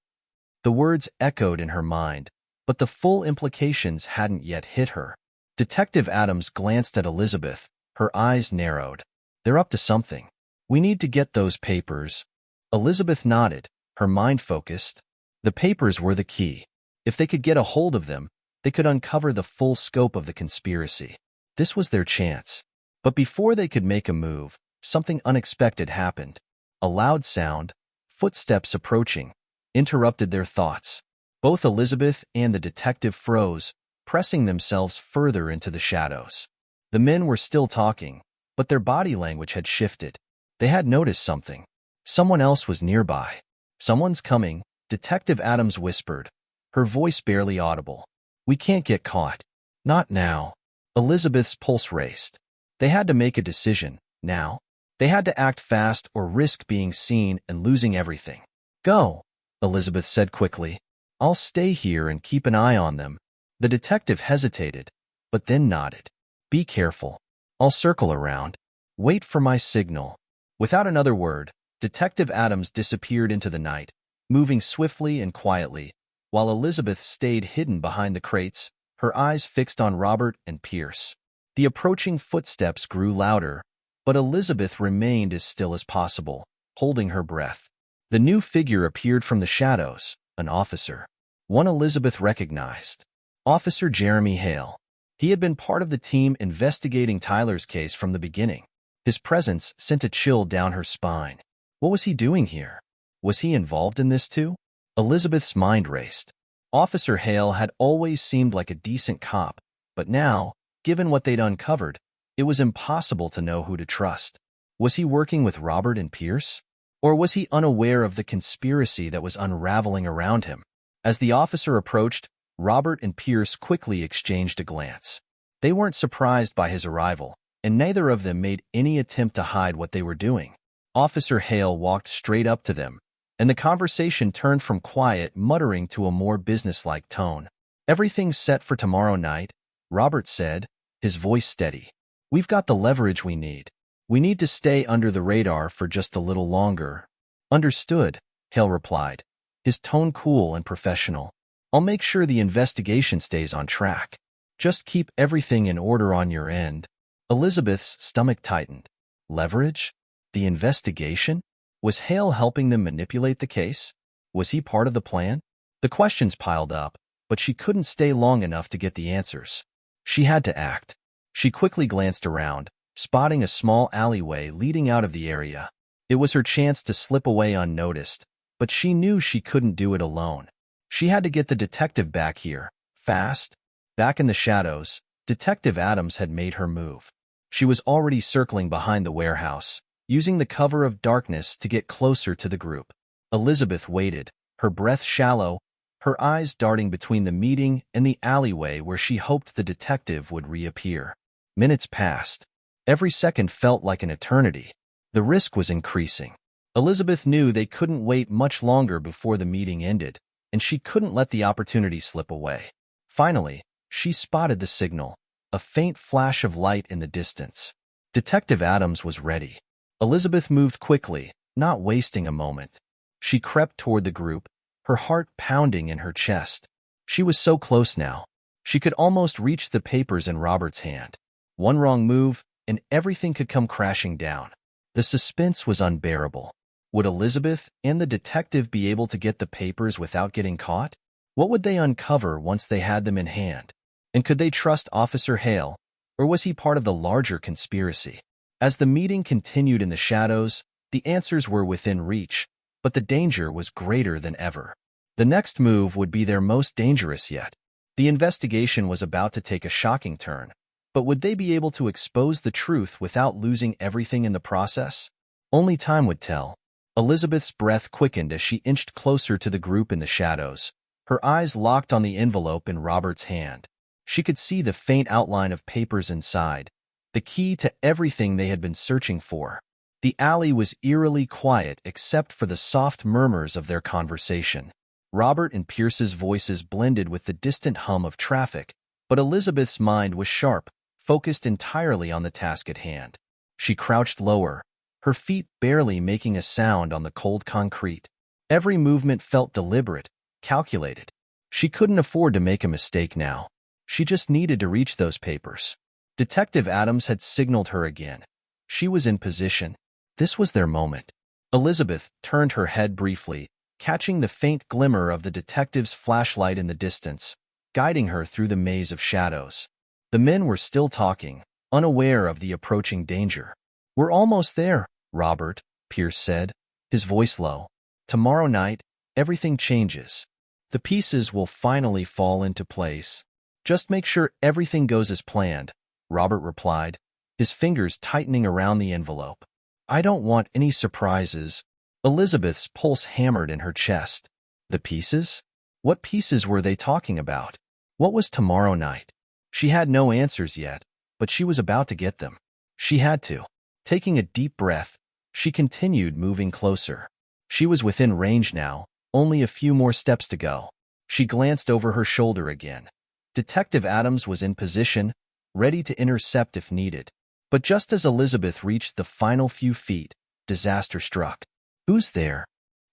The words echoed in her mind, but the full implications hadn't yet hit her. Detective Adams glanced at Elizabeth, her eyes narrowed. "They're up to something. We need to get those papers." Elizabeth nodded, her mind focused. The papers were the key. If they could get a hold of them, they could uncover the full scope of the conspiracy. This was their chance. But before they could make a move, something unexpected happened. A loud sound, footsteps approaching, interrupted their thoughts. Both Elizabeth and the detective froze, pressing themselves further into the shadows. The men were still talking, but their body language had shifted. They had noticed something. Someone else was nearby. "Someone's coming," Detective Adams whispered, her voice barely audible. "We can't get caught. Not now." Elizabeth's pulse raced. They had to make a decision, now. They had to act fast or risk being seen and losing everything. "Go," Elizabeth said quickly. "I'll stay here and keep an eye on them." The detective hesitated, but then nodded. "Be careful. I'll circle around. Wait for my signal." Without another word, Detective Adams disappeared into the night, moving swiftly and quietly, while Elizabeth stayed hidden behind the crates, her eyes fixed on Robert and Pierce. The approaching footsteps grew louder, but Elizabeth remained as still as possible, holding her breath. The new figure appeared from the shadows, an officer. One Elizabeth recognized. Officer Jeremy Hale. He had been part of the team investigating Tyler's case from the beginning. His presence sent a chill down her spine. What was he doing here? Was he involved in this too? Elizabeth's mind raced. Officer Hale had always seemed like a decent cop, but now, given what they'd uncovered, it was impossible to know who to trust. Was he working with Robert and Pierce? Or was he unaware of the conspiracy that was unraveling around him? As the officer approached, Robert and Pierce quickly exchanged a glance. They weren't surprised by his arrival, and neither of them made any attempt to hide what they were doing. Officer Hale walked straight up to them, and the conversation turned from quiet muttering to a more businesslike tone. "Everything's set for tomorrow night," Robert said, his voice steady. "We've got the leverage we need. We need to stay under the radar for just a little longer." "Understood," Hale replied, his tone cool and professional. "I'll make sure the investigation stays on track. Just keep everything in order on your end." Elizabeth's stomach tightened. Leverage? The investigation? Was Hale helping them manipulate the case? Was he part of the plan? The questions piled up, but she couldn't stay long enough to get the answers. She had to act. She quickly glanced around, spotting a small alleyway leading out of the area. It was her chance to slip away unnoticed, but she knew she couldn't do it alone. She had to get the detective back here, fast. Back in the shadows, Detective Adams had made her move. She was already circling behind the warehouse, using the cover of darkness to get closer to the group. Elizabeth waited, her breath shallow, her eyes darting between the meeting and the alleyway where she hoped the detective would reappear. Minutes passed. Every second felt like an eternity. The risk was increasing. Elizabeth knew they couldn't wait much longer before the meeting ended, and she couldn't let the opportunity slip away. Finally, she spotted the signal, a faint flash of light in the distance. Detective Adams was ready. Elizabeth moved quickly, not wasting a moment. She crept toward the group, her heart pounding in her chest. She was so close now. She could almost reach the papers in Robert's hand. One wrong move, and everything could come crashing down. The suspense was unbearable. Would Elizabeth and the detective be able to get the papers without getting caught? What would they uncover once they had them in hand? And could they trust Officer Hale, or was he part of the larger conspiracy? As the meeting continued in the shadows, the answers were within reach, but the danger was greater than ever. The next move would be their most dangerous yet. The investigation was about to take a shocking turn, but would they be able to expose the truth without losing everything in the process? Only time would tell. Elizabeth's breath quickened as she inched closer to the group in the shadows, her eyes locked on the envelope in Robert's hand. She could see the faint outline of papers inside, the key to everything they had been searching for. The alley was eerily quiet except for the soft murmurs of their conversation. Robert and Pierce's voices blended with the distant hum of traffic, but Elizabeth's mind was sharp, focused entirely on the task at hand. She crouched lower, her feet barely making a sound on the cold concrete. Every movement felt deliberate, calculated. She couldn't afford to make a mistake now. She just needed to reach those papers. Detective Adams had signaled her again. She was in position. This was their moment. Elizabeth turned her head briefly, catching the faint glimmer of the detective's flashlight in the distance, guiding her through the maze of shadows. The men were still talking, unaware of the approaching danger. "We're almost there, Robert," Pierce said, his voice low. "Tomorrow night, everything changes. The pieces will finally fall into place. Just make sure everything goes as planned," Robert replied, his fingers tightening around the envelope. "I don't want any surprises." Elizabeth's pulse hammered in her chest. The pieces? What pieces were they talking about? What was tomorrow night? She had no answers yet, but she was about to get them. She had to. Taking a deep breath, she continued moving closer. She was within range now, only a few more steps to go. She glanced over her shoulder again. Detective Adams was in position, ready to intercept if needed. But just as Elizabeth reached the final few feet, disaster struck. "Who's there?"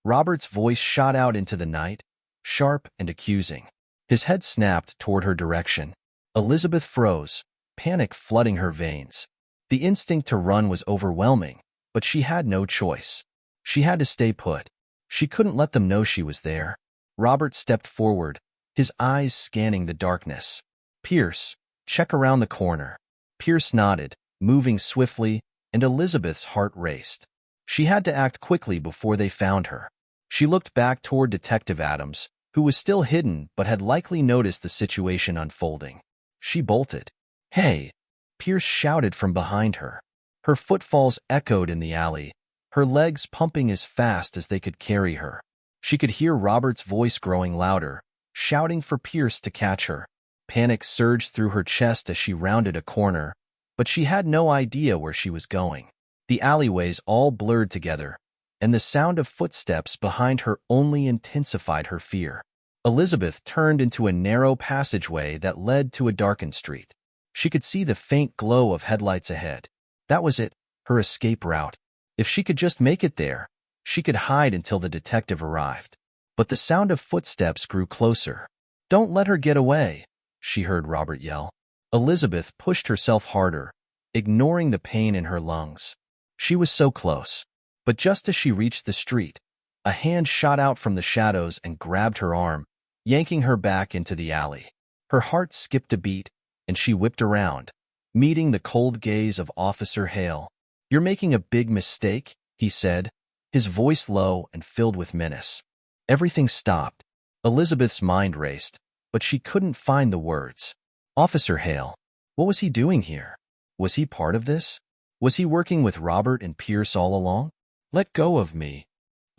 Robert's voice shot out into the night, sharp and accusing. His head snapped toward her direction. Elizabeth froze, panic flooding her veins. The instinct to run was overwhelming, but she had no choice. She had to stay put. She couldn't let them know she was there. Robert stepped forward, his eyes scanning the darkness. "Pierce, check around the corner." Pierce nodded, moving swiftly, and Elizabeth's heart raced. She had to act quickly before they found her. She looked back toward Detective Adams, who was still hidden but had likely noticed the situation unfolding. She bolted. "Hey!" Pierce shouted from behind her. Her footfalls echoed in the alley, her legs pumping as fast as they could carry her. She could hear Robert's voice growing louder, shouting for Pierce to catch her. Panic surged through her chest as she rounded a corner, but she had no idea where she was going. The alleyways all blurred together, and the sound of footsteps behind her only intensified her fear. Elizabeth turned into a narrow passageway that led to a darkened street. She could see the faint glow of headlights ahead. That was it, her escape route. If she could just make it there, she could hide until the detective arrived. But the sound of footsteps grew closer. "Don't let her get away," she heard Robert yell. Elizabeth pushed herself harder, ignoring the pain in her lungs. She was so close. But just as she reached the street, a hand shot out from the shadows and grabbed her arm, yanking her back into the alley. Her heart skipped a beat, and she whipped around, meeting the cold gaze of Officer Hale. "You're making a big mistake," he said, his voice low and filled with menace. Everything stopped. Elizabeth's mind raced, but she couldn't find the words. Officer Hale. What was he doing here? Was he part of this? Was he working with Robert and Pierce all along? "Let go of me,"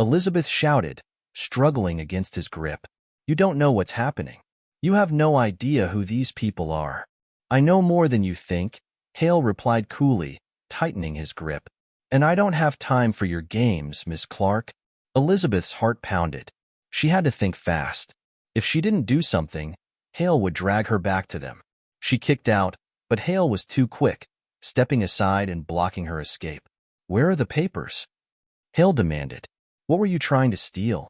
Elizabeth shouted, struggling against his grip. "You don't know what's happening. You have no idea who these people are." "I know more than you think," Hale replied coolly, tightening his grip. "And I don't have time for your games, Miss Clark." Elizabeth's heart pounded. She had to think fast. If she didn't do something, Hale would drag her back to them. She kicked out, but Hale was too quick, stepping aside and blocking her escape. "Where are the papers?" Hale demanded. "What were you trying to steal?"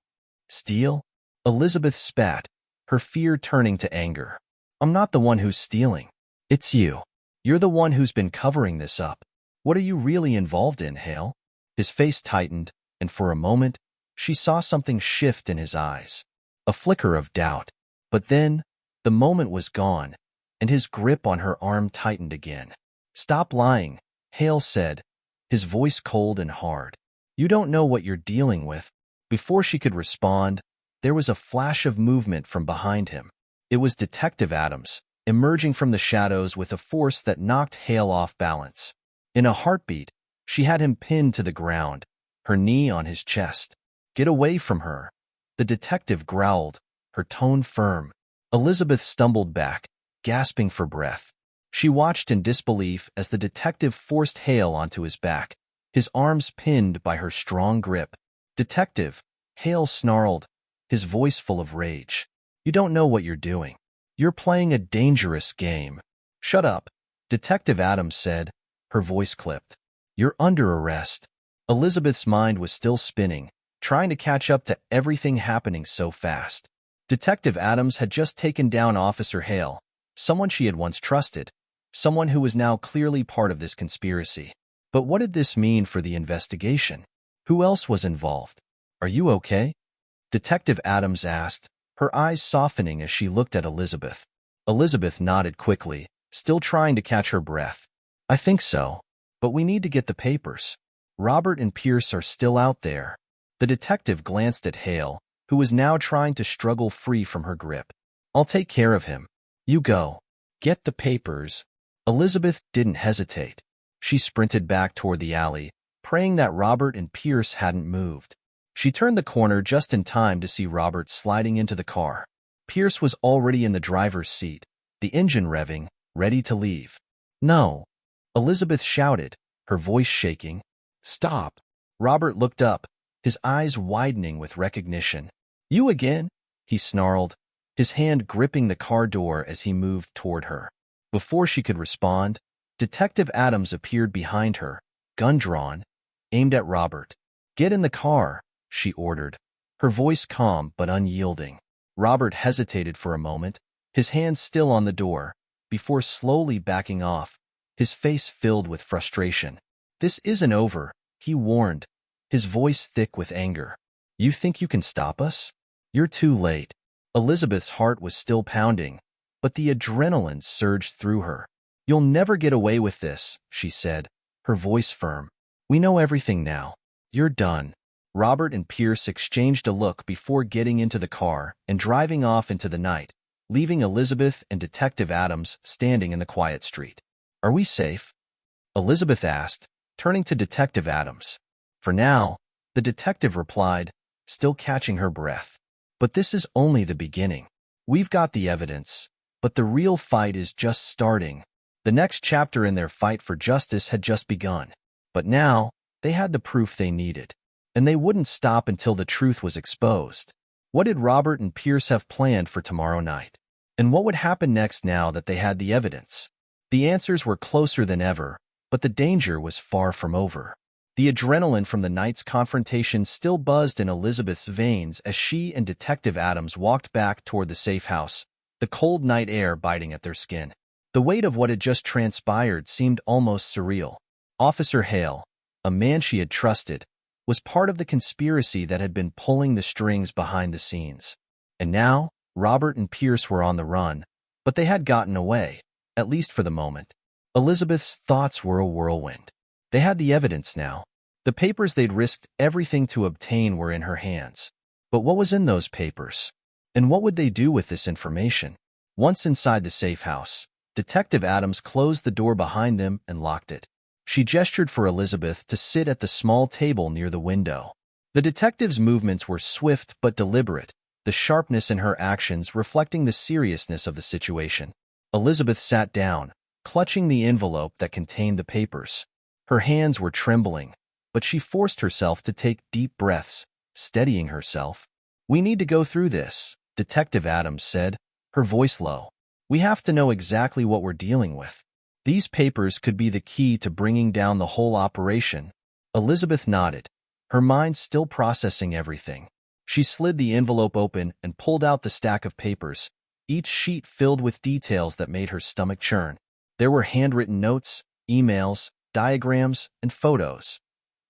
"Steal?" Elizabeth spat, her fear turning to anger. "I'm not the one who's stealing. It's you. You're the one who's been covering this up. What are you really involved in, Hale?" His face tightened, and for a moment, she saw something shift in his eyes. A flicker of doubt. But then, the moment was gone, and his grip on her arm tightened again. "Stop lying," Hale said, his voice cold and hard. "You don't know what you're dealing with." Before she could respond, there was a flash of movement from behind him. It was Detective Adams, emerging from the shadows with a force that knocked Hale off balance. In a heartbeat, she had him pinned to the ground, her knee on his chest. "Get away from her," the detective growled, her tone firm. Elizabeth stumbled back, gasping for breath. She watched in disbelief as the detective forced Hale onto his back, his arms pinned by her strong grip. "Detective," Hale snarled, his voice full of rage. "You don't know what you're doing. You're playing a dangerous game." "Shut up," Detective Adams said, her voice clipped. "You're under arrest." Elizabeth's mind was still spinning, trying to catch up to everything happening so fast. Detective Adams had just taken down Officer Hale, someone she had once trusted, someone who was now clearly part of this conspiracy. But what did this mean for the investigation? Who else was involved? "Are you okay?" Detective Adams asked, her eyes softening as she looked at Elizabeth. Elizabeth nodded quickly, still trying to catch her breath. "I think so. But we need to get the papers. Robert and Pierce are still out there." The detective glanced at Hale, who was now trying to struggle free from her grip. "I'll take care of him. You go. Get the papers." Elizabeth didn't hesitate. She sprinted back toward the alley, praying that Robert and Pierce hadn't moved. She turned the corner just in time to see Robert sliding into the car. Pierce was already in the driver's seat, the engine revving, ready to leave. "No!" Elizabeth shouted, her voice shaking. "Stop!" Robert looked up, his eyes widening with recognition. "You again?" he snarled, his hand gripping the car door as he moved toward her. Before she could respond, Detective Adams appeared behind her, gun drawn, aimed at Robert. "Get in the car," she ordered, her voice calm but unyielding. Robert hesitated for a moment, his hand still on the door, before slowly backing off, his face filled with frustration. "This isn't over," he warned, his voice thick with anger. "You think you can stop us? You're too late." Elizabeth's heart was still pounding, but the adrenaline surged through her. "You'll never get away with this," she said, her voice firm. "We know everything now. You're done." Robert and Pierce exchanged a look before getting into the car and driving off into the night, leaving Elizabeth and Detective Adams standing in the quiet street. "Are we safe?" Elizabeth asked, turning to Detective Adams. "For now," the detective replied, still catching her breath. "But this is only the beginning. We've got the evidence, but the real fight is just starting." The next chapter in their fight for justice had just begun. But now, they had the proof they needed, and they wouldn't stop until the truth was exposed. What did Robert and Pierce have planned for tomorrow night? And what would happen next now that they had the evidence? The answers were closer than ever, but the danger was far from over. The adrenaline from the night's confrontation still buzzed in Elizabeth's veins as she and Detective Adams walked back toward the safe house, the cold night air biting at their skin. The weight of what had just transpired seemed almost surreal. Officer Hale, a man she had trusted, was part of the conspiracy that had been pulling the strings behind the scenes. And now, Robert and Pierce were on the run, but they had gotten away, at least for the moment. Elizabeth's thoughts were a whirlwind. They had the evidence now. The papers they'd risked everything to obtain were in her hands. But what was in those papers? And what would they do with this information? Once inside the safe house, Detective Adams closed the door behind them and locked it. She gestured for Elizabeth to sit at the small table near the window. The detective's movements were swift but deliberate, the sharpness in her actions reflecting the seriousness of the situation. Elizabeth sat down, clutching the envelope that contained the papers. Her hands were trembling, but she forced herself to take deep breaths, steadying herself. "We need to go through this," Detective Adams said, her voice low. "We have to know exactly what we're dealing with. These papers could be the key to bringing down the whole operation." Elizabeth nodded, her mind still processing everything. She slid the envelope open and pulled out the stack of papers, each sheet filled with details that made her stomach churn. There were handwritten notes, emails, diagrams, and photos,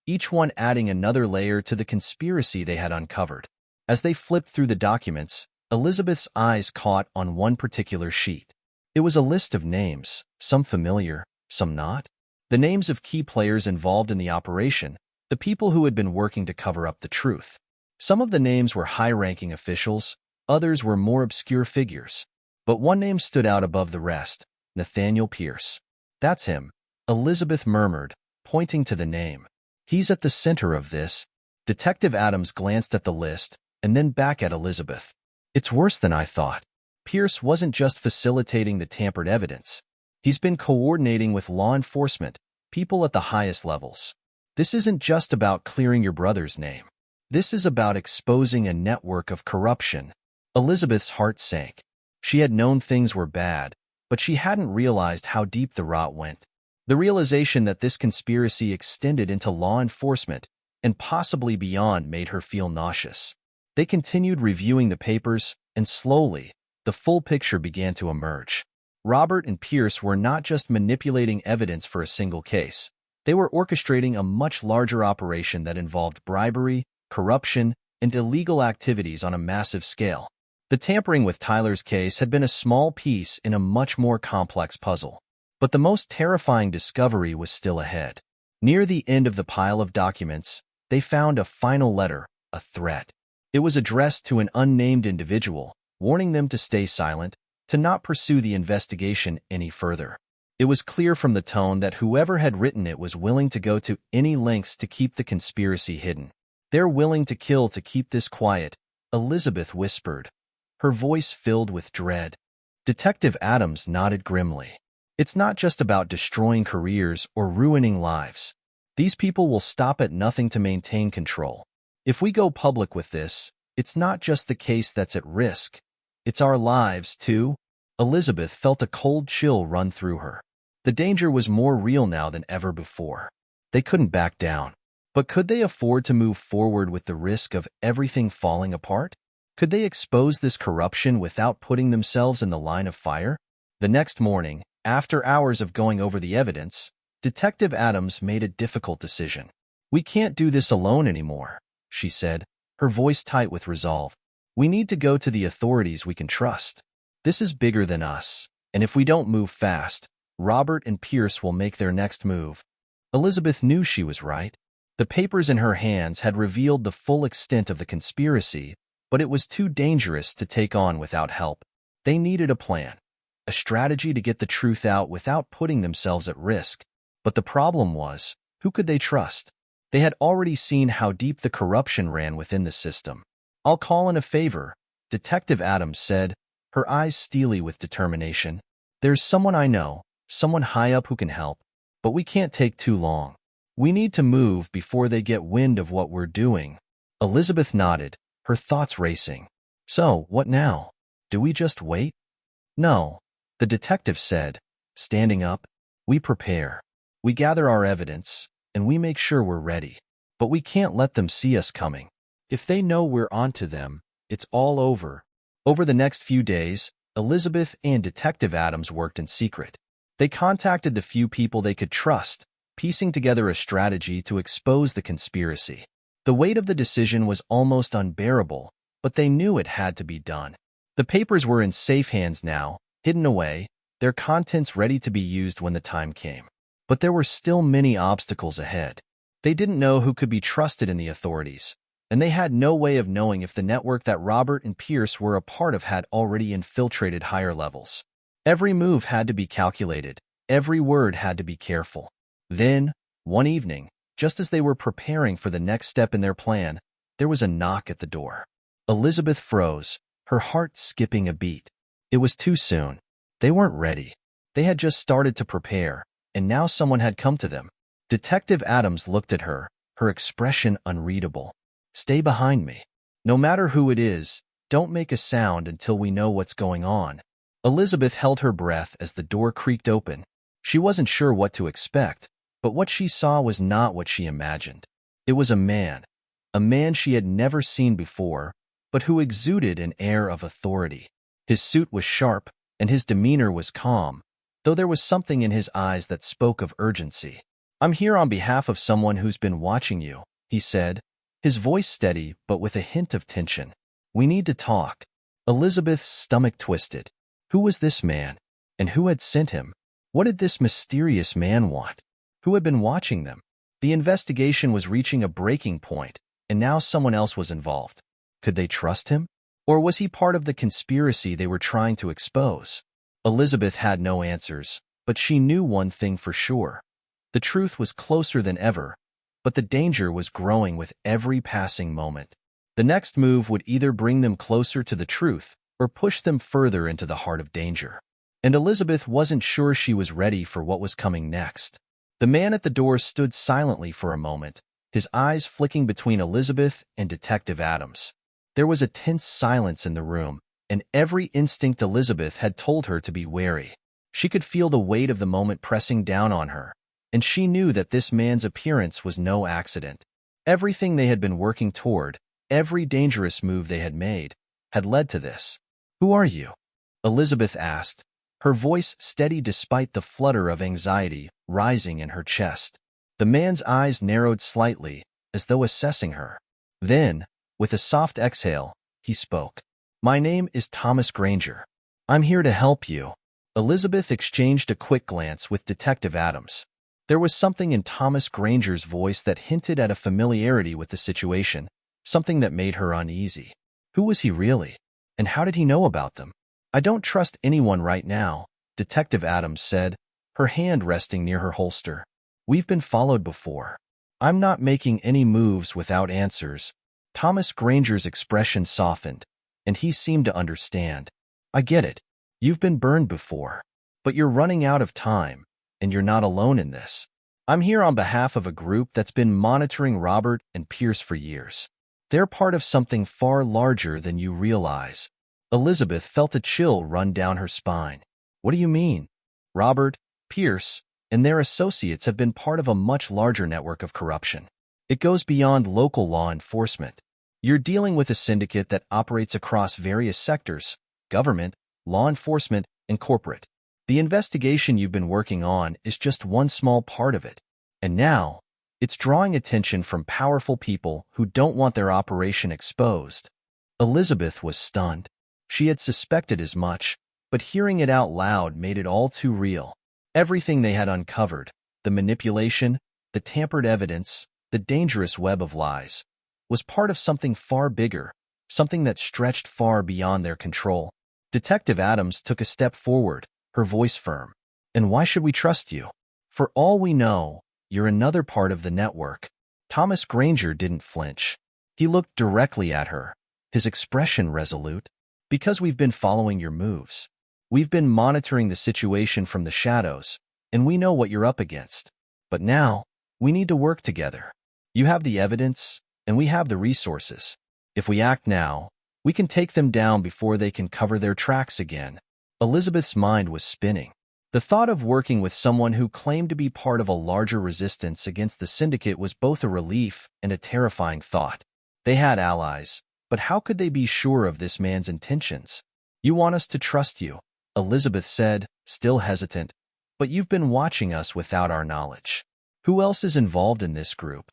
each one adding another layer to the conspiracy they had uncovered. As they flipped through the documents, Elizabeth's eyes caught on one particular sheet. It was a list of names, some familiar, some not. The names of key players involved in the operation, the people who had been working to cover up the truth. Some of the names were high-ranking officials, others were more obscure figures. But one name stood out above the rest: Nathaniel Pierce. "That's him," Elizabeth murmured, pointing to the name. "He's at the center of this." Detective Adams glanced at the list and then back at Elizabeth. "It's worse than I thought. Pierce wasn't just facilitating the tampered evidence. He's been coordinating with law enforcement, people at the highest levels. This isn't just about clearing your brother's name. This is about exposing a network of corruption." Elizabeth's heart sank. She had known things were bad, but she hadn't realized how deep the rot went. The realization that this conspiracy extended into law enforcement and possibly beyond made her feel nauseous. They continued reviewing the papers, and slowly, the full picture began to emerge. Robert and Pierce were not just manipulating evidence for a single case. They were orchestrating a much larger operation that involved bribery, corruption, and illegal activities on a massive scale. The tampering with Tyler's case had been a small piece in a much more complex puzzle. But the most terrifying discovery was still ahead. Near the end of the pile of documents, they found a final letter, a threat. It was addressed to an unnamed individual, warning them to stay silent, to not pursue the investigation any further. It was clear from the tone that whoever had written it was willing to go to any lengths to keep the conspiracy hidden. "They're willing to kill to keep this quiet," Elizabeth whispered, her voice filled with dread. Detective Adams nodded grimly. "It's not just about destroying careers or ruining lives. These people will stop at nothing to maintain control. If we go public with this, it's not just the case that's at risk. It's our lives, too." Elizabeth felt a cold chill run through her. The danger was more real now than ever before. They couldn't back down. But could they afford to move forward with the risk of everything falling apart? Could they expose this corruption without putting themselves in the line of fire? The next morning, after hours of going over the evidence, Detective Adams made a difficult decision. "We can't do this alone anymore," she said, her voice tight with resolve. "We need to go to the authorities we can trust. This is bigger than us, and if we don't move fast, Robert and Pierce will make their next move." Elizabeth knew she was right. The papers in her hands had revealed the full extent of the conspiracy, but it was too dangerous to take on without help. They needed a plan, a strategy to get the truth out without putting themselves at risk. But the problem was, who could they trust? They had already seen how deep the corruption ran within the system. "I'll call in a favor," Detective Adams said, her eyes steely with determination. "There's someone I know, someone high up who can help, but we can't take too long. We need to move before they get wind of what we're doing." Elizabeth nodded, her thoughts racing. "So, what now? Do we just wait?" "No," the detective said, standing up. "We prepare. We gather our evidence, and we make sure we're ready. But we can't let them see us coming. If they know we're onto them, it's all over." Over the next few days, Elizabeth and Detective Adams worked in secret. They contacted the few people they could trust, piecing together a strategy to expose the conspiracy. The weight of the decision was almost unbearable, but they knew it had to be done. The papers were in safe hands now, hidden away, their contents ready to be used when the time came. But there were still many obstacles ahead. They didn't know who could be trusted in the authorities, and they had no way of knowing if the network that Robert and Pierce were a part of had already infiltrated higher levels. Every move had to be calculated, every word had to be careful. Then, one evening, just as they were preparing for the next step in their plan, there was a knock at the door. Elizabeth froze, her heart skipping a beat. It was too soon. They weren't ready. They had just started to prepare, and now someone had come to them. Detective Adams looked at her, her expression unreadable. "Stay behind me. No matter who it is, don't make a sound until we know what's going on." Elizabeth held her breath as the door creaked open. She wasn't sure what to expect, but what she saw was not what she imagined. It was a man she had never seen before, but who exuded an air of authority. His suit was sharp, and his demeanor was calm, though there was something in his eyes that spoke of urgency. "I'm here on behalf of someone who's been watching you," he said, his voice steady but with a hint of tension. "We need to talk." Elizabeth's stomach twisted. Who was this man? And who had sent him? What did this mysterious man want? Who had been watching them? The investigation was reaching a breaking point, and now someone else was involved. Could they trust him? Or was he part of the conspiracy they were trying to expose? Elizabeth had no answers, but she knew one thing for sure. The truth was closer than ever, but the danger was growing with every passing moment. The next move would either bring them closer to the truth or push them further into the heart of danger. And Elizabeth wasn't sure she was ready for what was coming next. The man at the door stood silently for a moment, his eyes flicking between Elizabeth and Detective Adams. There was a tense silence in the room, and every instinct Elizabeth had told her to be wary. She could feel the weight of the moment pressing down on her, and she knew that this man's appearance was no accident. Everything they had been working toward, every dangerous move they had made, had led to this. "Who are you?" Elizabeth asked, her voice steady despite the flutter of anxiety rising in her chest. The man's eyes narrowed slightly, as though assessing her. Then, with a soft exhale, he spoke. "My name is Thomas Granger. I'm here to help you." Elizabeth exchanged a quick glance with Detective Adams. There was something in Thomas Granger's voice that hinted at a familiarity with the situation, something that made her uneasy. Who was he really? And how did he know about them? "I don't trust anyone right now," Detective Adams said, her hand resting near her holster. "We've been followed before. I'm not making any moves without answers." Thomas Granger's expression softened, and he seemed to understand. "I get it. You've been burned before. But you're running out of time, and you're not alone in this. I'm here on behalf of a group that's been monitoring Robert and Pierce for years. They're part of something far larger than you realize." Elizabeth felt a chill run down her spine. "What do you mean?" "Robert, Pierce, and their associates have been part of a much larger network of corruption. It goes beyond local law enforcement. You're dealing with a syndicate that operates across various sectors: government, law enforcement, and corporate. The investigation you've been working on is just one small part of it. And now, it's drawing attention from powerful people who don't want their operation exposed." Elizabeth was stunned. She had suspected as much, but hearing it out loud made it all too real. Everything they had uncovered, the manipulation, the tampered evidence, the dangerous web of lies, was part of something far bigger, something that stretched far beyond their control. Detective Adams took a step forward, her voice firm. "And why should we trust you? For all we know, you're another part of the network." Thomas Granger didn't flinch. He looked directly at her, his expression resolute. "Because we've been following your moves. We've been monitoring the situation from the shadows, and we know what you're up against. But now, we need to work together. You have the evidence, and we have the resources. If we act now, we can take them down before they can cover their tracks again." Elizabeth's mind was spinning. The thought of working with someone who claimed to be part of a larger resistance against the syndicate was both a relief and a terrifying thought. They had allies, but how could they be sure of this man's intentions? "You want us to trust you," Elizabeth said, still hesitant, "but you've been watching us without our knowledge. Who else is involved in this group?"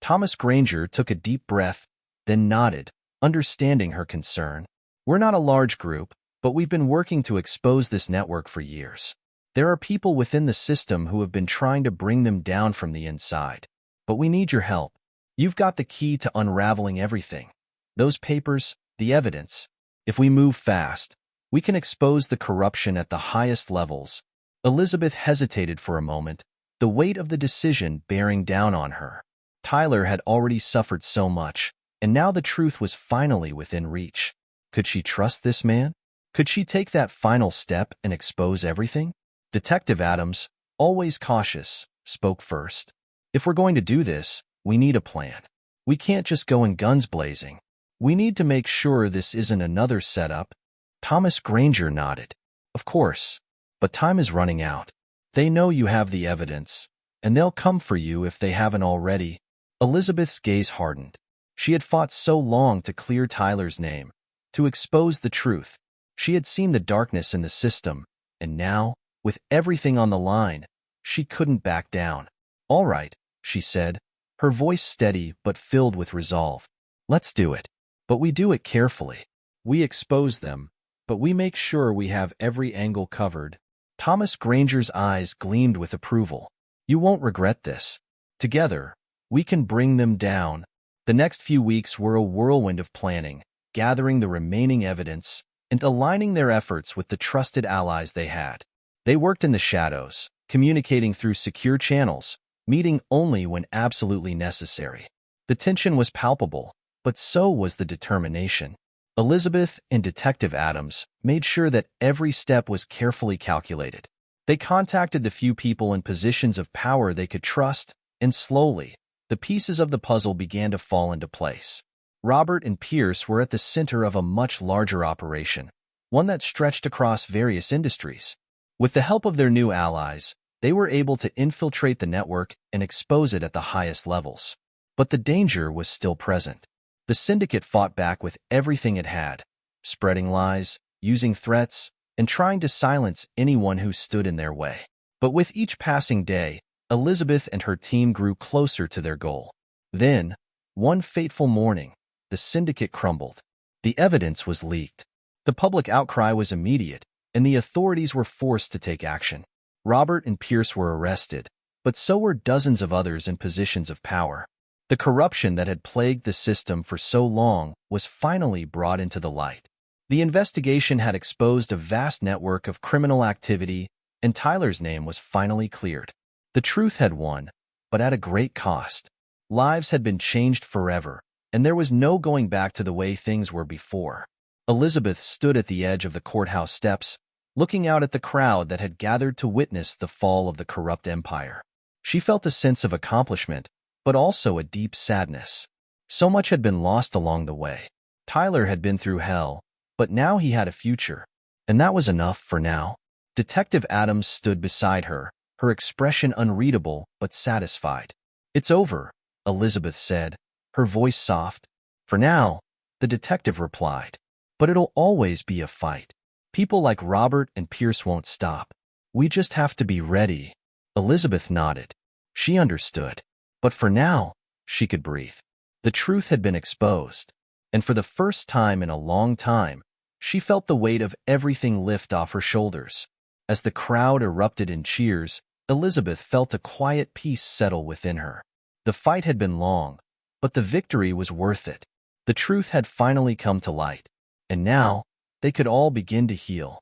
Thomas Granger took a deep breath, then nodded, understanding her concern. "We're not a large group, but we've been working to expose this network for years. There are people within the system who have been trying to bring them down from the inside. But we need your help. You've got the key to unraveling everything. Those papers, the evidence. If we move fast, we can expose the corruption at the highest levels." Elizabeth hesitated for a moment, the weight of the decision bearing down on her. Tyler had already suffered so much, and now the truth was finally within reach. Could she trust this man? Could she take that final step and expose everything? Detective Adams, always cautious, spoke first. "If we're going to do this, we need a plan. We can't just go in guns blazing. We need to make sure this isn't another setup." Thomas Granger nodded. "Of course, but time is running out. They know you have the evidence, and they'll come for you if they haven't already." Elizabeth's gaze hardened. She had fought so long to clear Tyler's name, to expose the truth. She had seen the darkness in the system, and now, with everything on the line, she couldn't back down. "All right," she said, her voice steady but filled with resolve. "Let's do it. But we do it carefully. We expose them, but we make sure we have every angle covered. Thomas Granger's eyes gleamed with approval. You won't regret this. Together, we can bring them down. The next few weeks were a whirlwind of planning, gathering the remaining evidence, and aligning their efforts with the trusted allies they had. They worked in the shadows, communicating through secure channels, meeting only when absolutely necessary. The tension was palpable, but so was the determination. Elizabeth and Detective Adams made sure that every step was carefully calculated. They contacted the few people in positions of power they could trust, and slowly, the pieces of the puzzle began to fall into place. Robert and Pierce were at the center of a much larger operation, one that stretched across various industries. With the help of their new allies, they were able to infiltrate the network and expose it at the highest levels. But the danger was still present. The syndicate fought back with everything it had, spreading lies, using threats, and trying to silence anyone who stood in their way. But with each passing day, Elizabeth and her team grew closer to their goal. Then, one fateful morning, the syndicate crumbled. The evidence was leaked. The public outcry was immediate, and the authorities were forced to take action. Robert and Pierce were arrested, but so were dozens of others in positions of power. The corruption that had plagued the system for so long was finally brought into the light. The investigation had exposed a vast network of criminal activity, and Tyler's name was finally cleared. The truth had won, but at a great cost. Lives had been changed forever, and there was no going back to the way things were before. Elizabeth stood at the edge of the courthouse steps, looking out at the crowd that had gathered to witness the fall of the corrupt empire. She felt a sense of accomplishment, but also a deep sadness. So much had been lost along the way. Tyler had been through hell, but now he had a future, and that was enough for now. Detective Adams stood beside her, her expression unreadable but satisfied. "It's over," Elizabeth said, her voice soft. "For now," the detective replied, "but it'll always be a fight. People like Robert and Pierce won't stop. We just have to be ready." Elizabeth nodded. She understood. But for now, she could breathe. The truth had been exposed, and for the first time in a long time, she felt the weight of everything lift off her shoulders. As the crowd erupted in cheers, Elizabeth felt a quiet peace settle within her. The fight had been long, but the victory was worth it. The truth had finally come to light, and now they could all begin to heal.